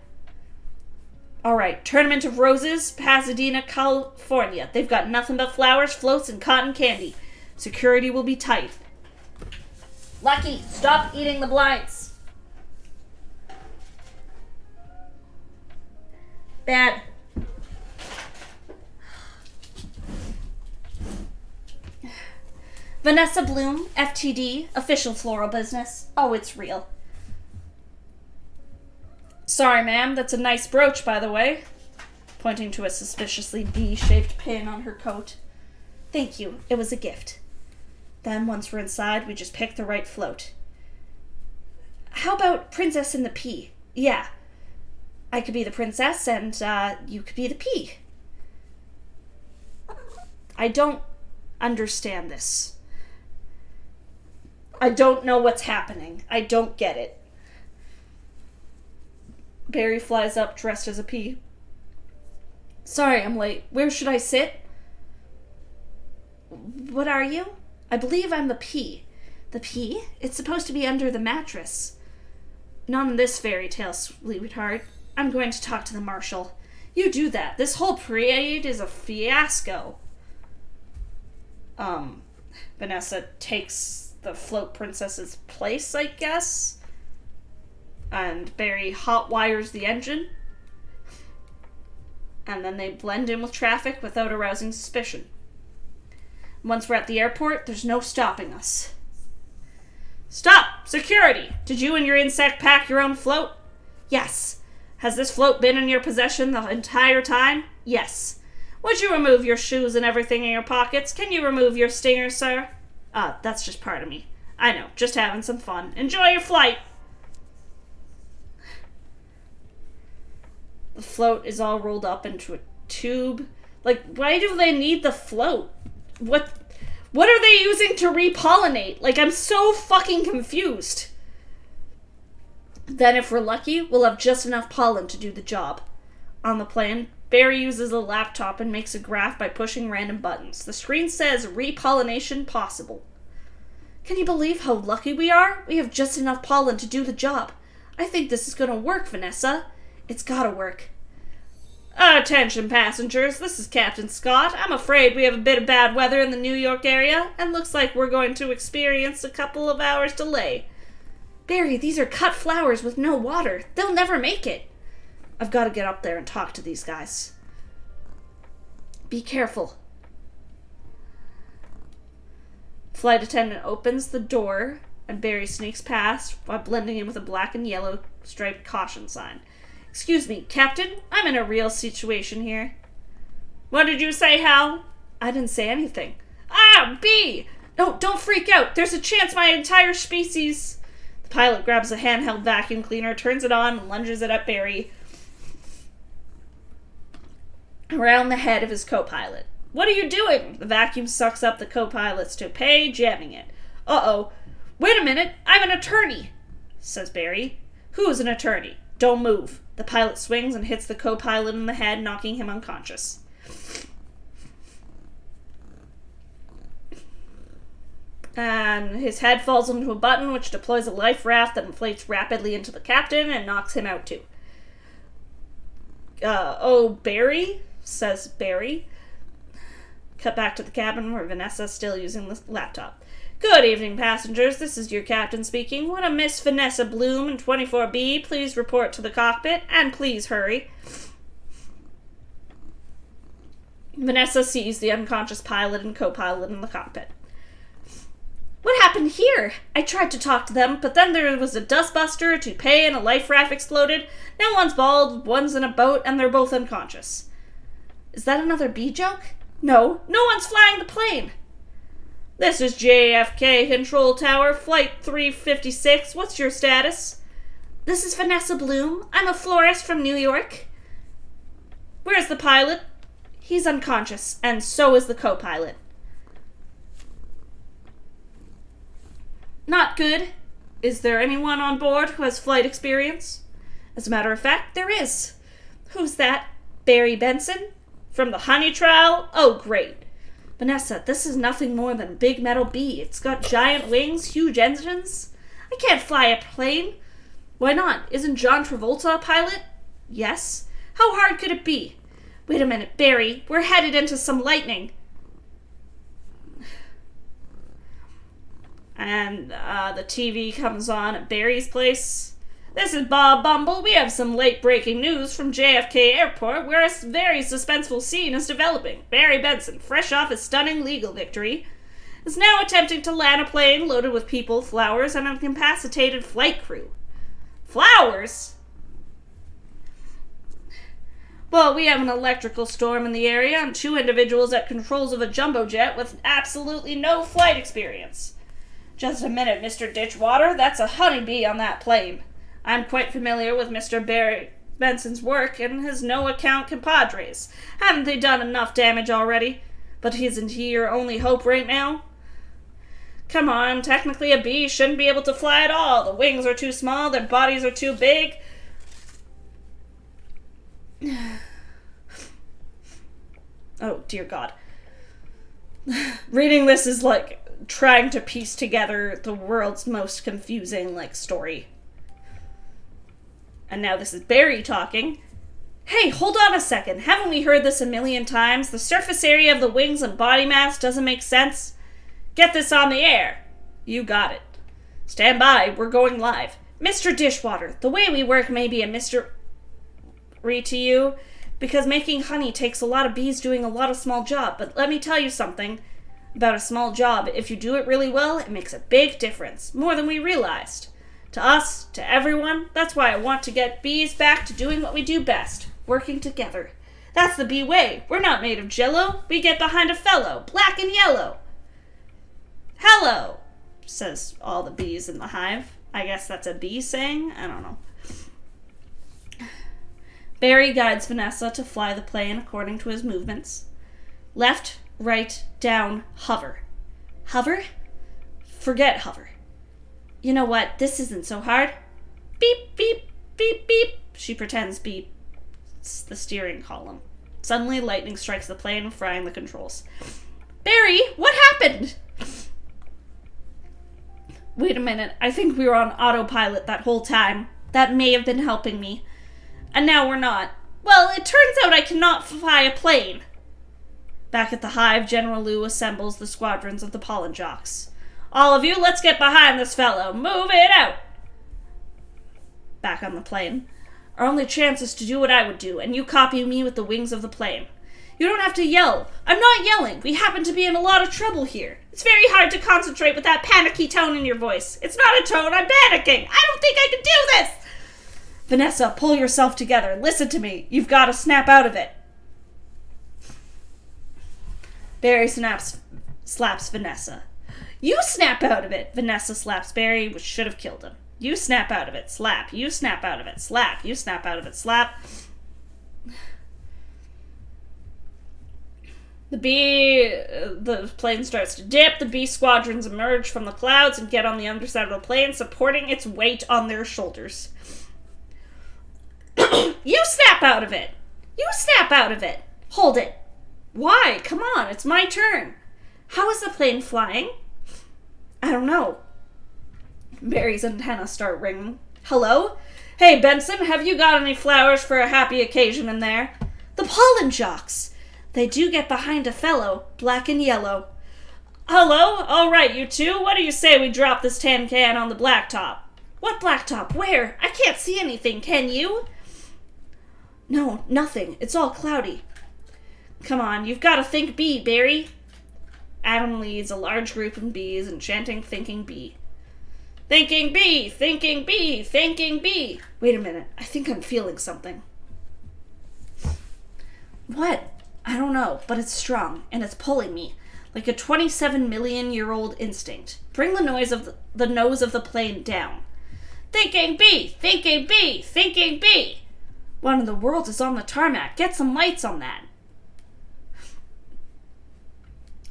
Alright, Tournament of Roses, Pasadena, California. They've got nothing but flowers, floats, and cotton candy. Security will be tight. Lucky, stop eating the blinds. Bad. Vanessa Bloom, FTD, official floral business. Oh, it's real. Sorry, ma'am, that's a nice brooch, by the way. Pointing to a suspiciously V-shaped pin on her coat. Thank you, it was a gift. Then, once we're inside, we just pick the right float. How about Princess and the Pea? Yeah. I could be the princess, and, you could be the pea. I don't understand this. I don't know what's happening. I don't get it. Barry flies up dressed as a pea. Sorry, I'm late. Where should I sit? What are you? I believe I'm the pea. The pea? It's supposed to be under the mattress. Not in this fairy tale, sweetheart. I'm going to talk to the marshal. You do that. This whole parade is a fiasco. Vanessa takes the float princess's place, I guess. And Barry hot wires the engine. And then they blend in with traffic without arousing suspicion. Once we're at the airport, there's no stopping us. Stop! Security! Did you and your insect pack your own float? Yes. Has this float been in your possession the entire time? Yes. Would you remove your shoes and everything in your pockets? Can you remove your stinger, sir? That's just part of me. I know, just having some fun. Enjoy your flight! The float is all rolled up into a tube. Like, why do they need the float? What are they using to repollinate? Like, I'm so fucking confused. Then, if we're lucky, we'll have just enough pollen to do the job. On the plane, Barry uses a laptop and makes a graph by pushing random buttons. The screen says, repollination possible. Can you believe how lucky we are? We have just enough pollen to do the job. I think this is gonna work, Vanessa. It's gotta work. Attention passengers, this is Captain Scott. I'm afraid we have a bit of bad weather in the New York area, and looks like we're going to experience a couple of hours delay. Barry, these are cut flowers with no water. They'll never make it. I've got to get up there and talk to these guys. Be careful. Flight attendant opens the door, and Barry sneaks past while blending in with a black and yellow striped caution sign. Excuse me, Captain, I'm in a real situation here. What did you say, Hal? I didn't say anything. Ah, B! No, don't freak out. There's a chance my entire species... The pilot grabs a handheld vacuum cleaner, turns it on, and lunges it at Barry around the head of his co-pilot. What are you doing? The vacuum sucks up the co-pilot's toupee, jamming it. Uh-oh. Wait a minute, I'm an attorney, says Barry. Who's an attorney? Don't move. The pilot swings and hits the co-pilot in the head, knocking him unconscious. And his head falls into a button, which deploys a life raft that inflates rapidly into the captain and knocks him out too. Oh, Barry? Says Barry. Cut back to the cabin where Vanessa's still using the laptop. Good evening, passengers. This is your captain speaking. Would a Miss Vanessa Bloom in 24B please report to the cockpit? And please hurry. Vanessa sees the unconscious pilot and co-pilot in the cockpit. What happened here? I tried to talk to them, but then there was a dustbuster, a toupee, and a life raft exploded. Now one's bald, one's in a boat, and they're both unconscious. Is that another bee joke? No, no one's flying the plane. This is JFK Control Tower, Flight 356. What's your status? This is Vanessa Bloom. I'm a florist from New York. Where's the pilot? He's unconscious, and so is the co-pilot. Not good. Is there anyone on board who has flight experience? As a matter of fact, there is. Who's that? Barry Benson? From the honey trial? Oh, great. Vanessa, this is nothing more than a big metal bee. It's got giant wings, huge engines. I can't fly a plane. Why not? Isn't John Travolta a pilot? Yes. How hard could it be? Wait a minute, Barry. We're headed into some lightning. And the TV comes on at Barry's place. This is Bob Bumble. We have some late-breaking news from JFK Airport, where a very suspenseful scene is developing. Barry Benson, fresh off a stunning legal victory, is now attempting to land a plane loaded with people, flowers, and an incapacitated flight crew. Flowers? Well, we have an electrical storm in the area and 2 individuals at controls of a jumbo jet with absolutely no flight experience. Just a minute, Mr. Ditchwater. That's a honeybee on that plane. I'm quite familiar with Mr. Barry Benson's work and his no-account compadres. Haven't they done enough damage already? But isn't he your only hope right now? Come on, technically a bee shouldn't be able to fly at all. The wings are too small, their bodies are too big. Oh, dear God. Reading this is like trying to piece together the world's most confusing, story. And now this is Barry talking. Hey, hold on a second. Haven't we heard this a million times? The surface area of the wings and body mass doesn't make sense. Get this on the air. You got it. Stand by. We're going live. Mr. Dishwater, the way we work may be a mystery to you, because making honey takes a lot of bees doing a lot of small job. But let me tell you something about a small job. If you do it really well, it makes a big difference. More than we realized. To us, to everyone. That's why I want to get bees back to doing what we do best. Working together. That's the bee way. We're not made of jello. We get behind a fellow. Black and yellow. Hello, says all the bees in the hive. I guess that's a bee saying? I don't know. Barry guides Vanessa to fly the plane according to his movements. Left, right, down, hover. Hover? Forget hover. You know what? This isn't so hard. Beep, beep, beep, beep. She pretends beep. It's the steering column. Suddenly, lightning strikes the plane, frying the controls. Barry, what happened? Wait a minute. I think we were on autopilot that whole time. That may have been helping me. And now we're not. Well, it turns out I cannot fly a plane. Back at the hive, General Lou assembles the squadrons of the pollen jocks. All of you, let's get behind this fellow. Move it out. Back on the plane. Our only chance is to do what I would do, and you copy me with the wings of the plane. You don't have to yell. I'm not yelling. We happen to be in a lot of trouble here. It's very hard to concentrate with that panicky tone in your voice. It's not a tone. I'm panicking. I don't think I can do this. Vanessa, pull yourself together. Listen to me. You've got to snap out of it. Barry slaps Vanessa. You snap out of it. Vanessa slaps Barry, which should have killed him. You snap out of it. Slap. You snap out of it. Slap. You snap out of it. Slap. The plane starts to dip. The bee squadrons emerge from the clouds and get on the underside of the plane, supporting its weight on their shoulders. You snap out of it! You snap out of it! Hold it! Why? Come on, it's my turn. How is the plane flying? I don't know. Barry's antennas start ringing. Hello? Hey, Benson, have you got any flowers for a happy occasion in there? The pollen jocks! They do get behind a fellow, black and yellow. Hello? All right, you two. What do you say we drop this tin can on the blacktop? What blacktop? Where? I can't see anything, can you? No, nothing. It's all cloudy. Come on, you've got to think bee, Barry. Adam leads a large group of bees and chanting thinking bee. Thinking bee, thinking bee, thinking bee. Wait a minute. I think I'm feeling something. What? I don't know, but it's strong, and it's pulling me, like a 27-million-year-old instinct. Bring the nose of the plane down. Thinking bee, thinking bee, thinking bee. What in the world is on the tarmac? Get some lights on that.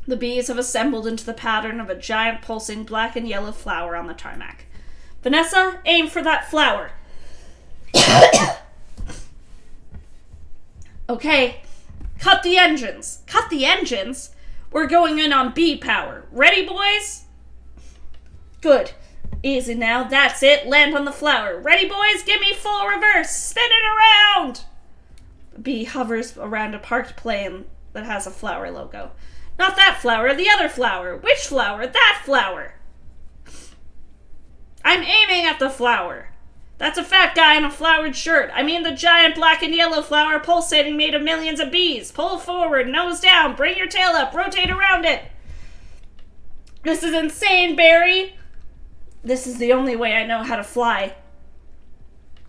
The bees have assembled into the pattern of a giant pulsing black and yellow flower on the tarmac. Vanessa, aim for that flower. Okay. Cut the engines. Cut the engines? We're going in on bee power. Ready, boys? Good. Easy now. That's it. Land on the flower. Ready, boys? Give me full reverse. Spin it around. The bee hovers around a parked plane that has a flower logo. Not that flower. The other flower. Which flower? That flower. I'm aiming at the flower. That's a fat guy in a flowered shirt. I mean the giant black and yellow flower pulsating made of millions of bees. Pull forward, nose down, bring your tail up, rotate around it. This is insane, Barry! This is the only way I know how to fly.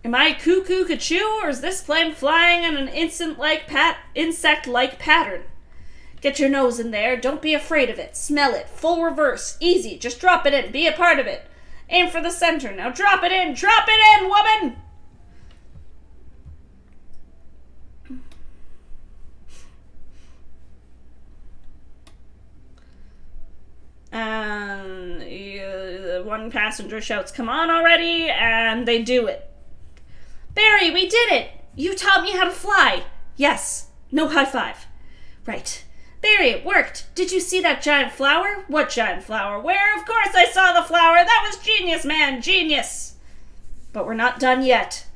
Am I cuckoo-cuckoo, or is this plane flying in an insect-like pattern? Get your nose in there. Don't be afraid of it. Smell it. Full reverse. Easy. Just drop it in. Be a part of it. Aim for the center. Now drop it in. Drop it in, woman! One passenger shouts, "Come on already," and they do it. Barry, we did it! You taught me how to fly! Yes. No high five. Right. Barry, it worked! Did you see that giant flower? What giant flower? Where? Of course I saw the flower! That was genius, man! Genius! But we're not done yet.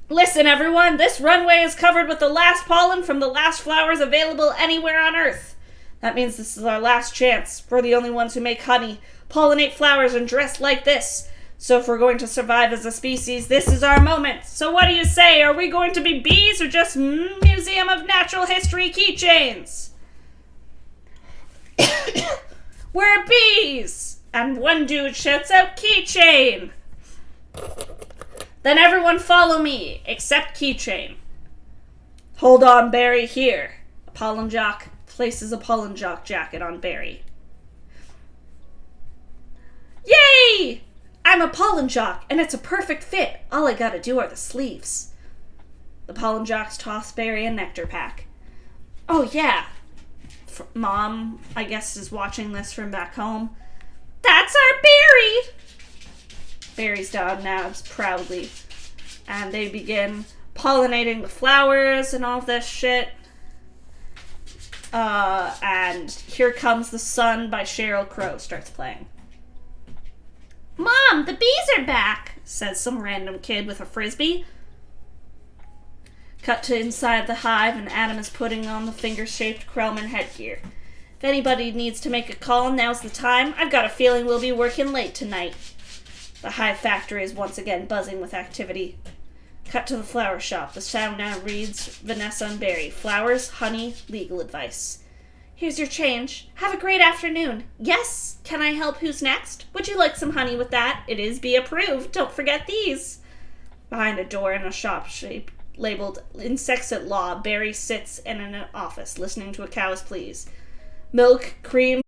Listen, everyone! This runway is covered with the last pollen from the last flowers available anywhere on Earth. That means this is our last chance. We're the only ones who make honey, pollinate flowers, and dress like this. So if we're going to survive as a species, this is our moment. So what do you say? Are we going to be bees or just Museum of Natural History keychains? We're bees! And one dude shouts out, "Keychain!" Then everyone follow me, except Keychain. Hold on, Barry, here. Pollen Jock places a Pollen Jock jacket on Barry. Yay! I'm a Pollen Jock, and it's a perfect fit. All I gotta do are the sleeves. The Pollen Jocks toss Barry a nectar pack. Oh, yeah. Mom, I guess, is watching this from back home. That's our Barry! Barry's dog nabs proudly. And they begin pollinating the flowers and all this shit. And Here Comes the Sun by Sheryl Crow starts playing. Mom, the bees are back, says some random kid with a frisbee. Cut to inside the hive, and Adam is putting on the finger-shaped Krellman headgear. If anybody needs to make a call, now's the time. I've got a feeling we'll be working late tonight. The hive factory is once again buzzing with activity. Cut to the flower shop. The sound now reads Vanessa and Barry. Flowers, honey, legal advice. Here's your change. Have a great afternoon. Yes? Can I help? Who's next? Would you like some honey with that? It is bee approved. Don't forget these. Behind a door in a shop labeled Insects at Law, Barry sits in an office listening to a cow's pleas. Milk, cream,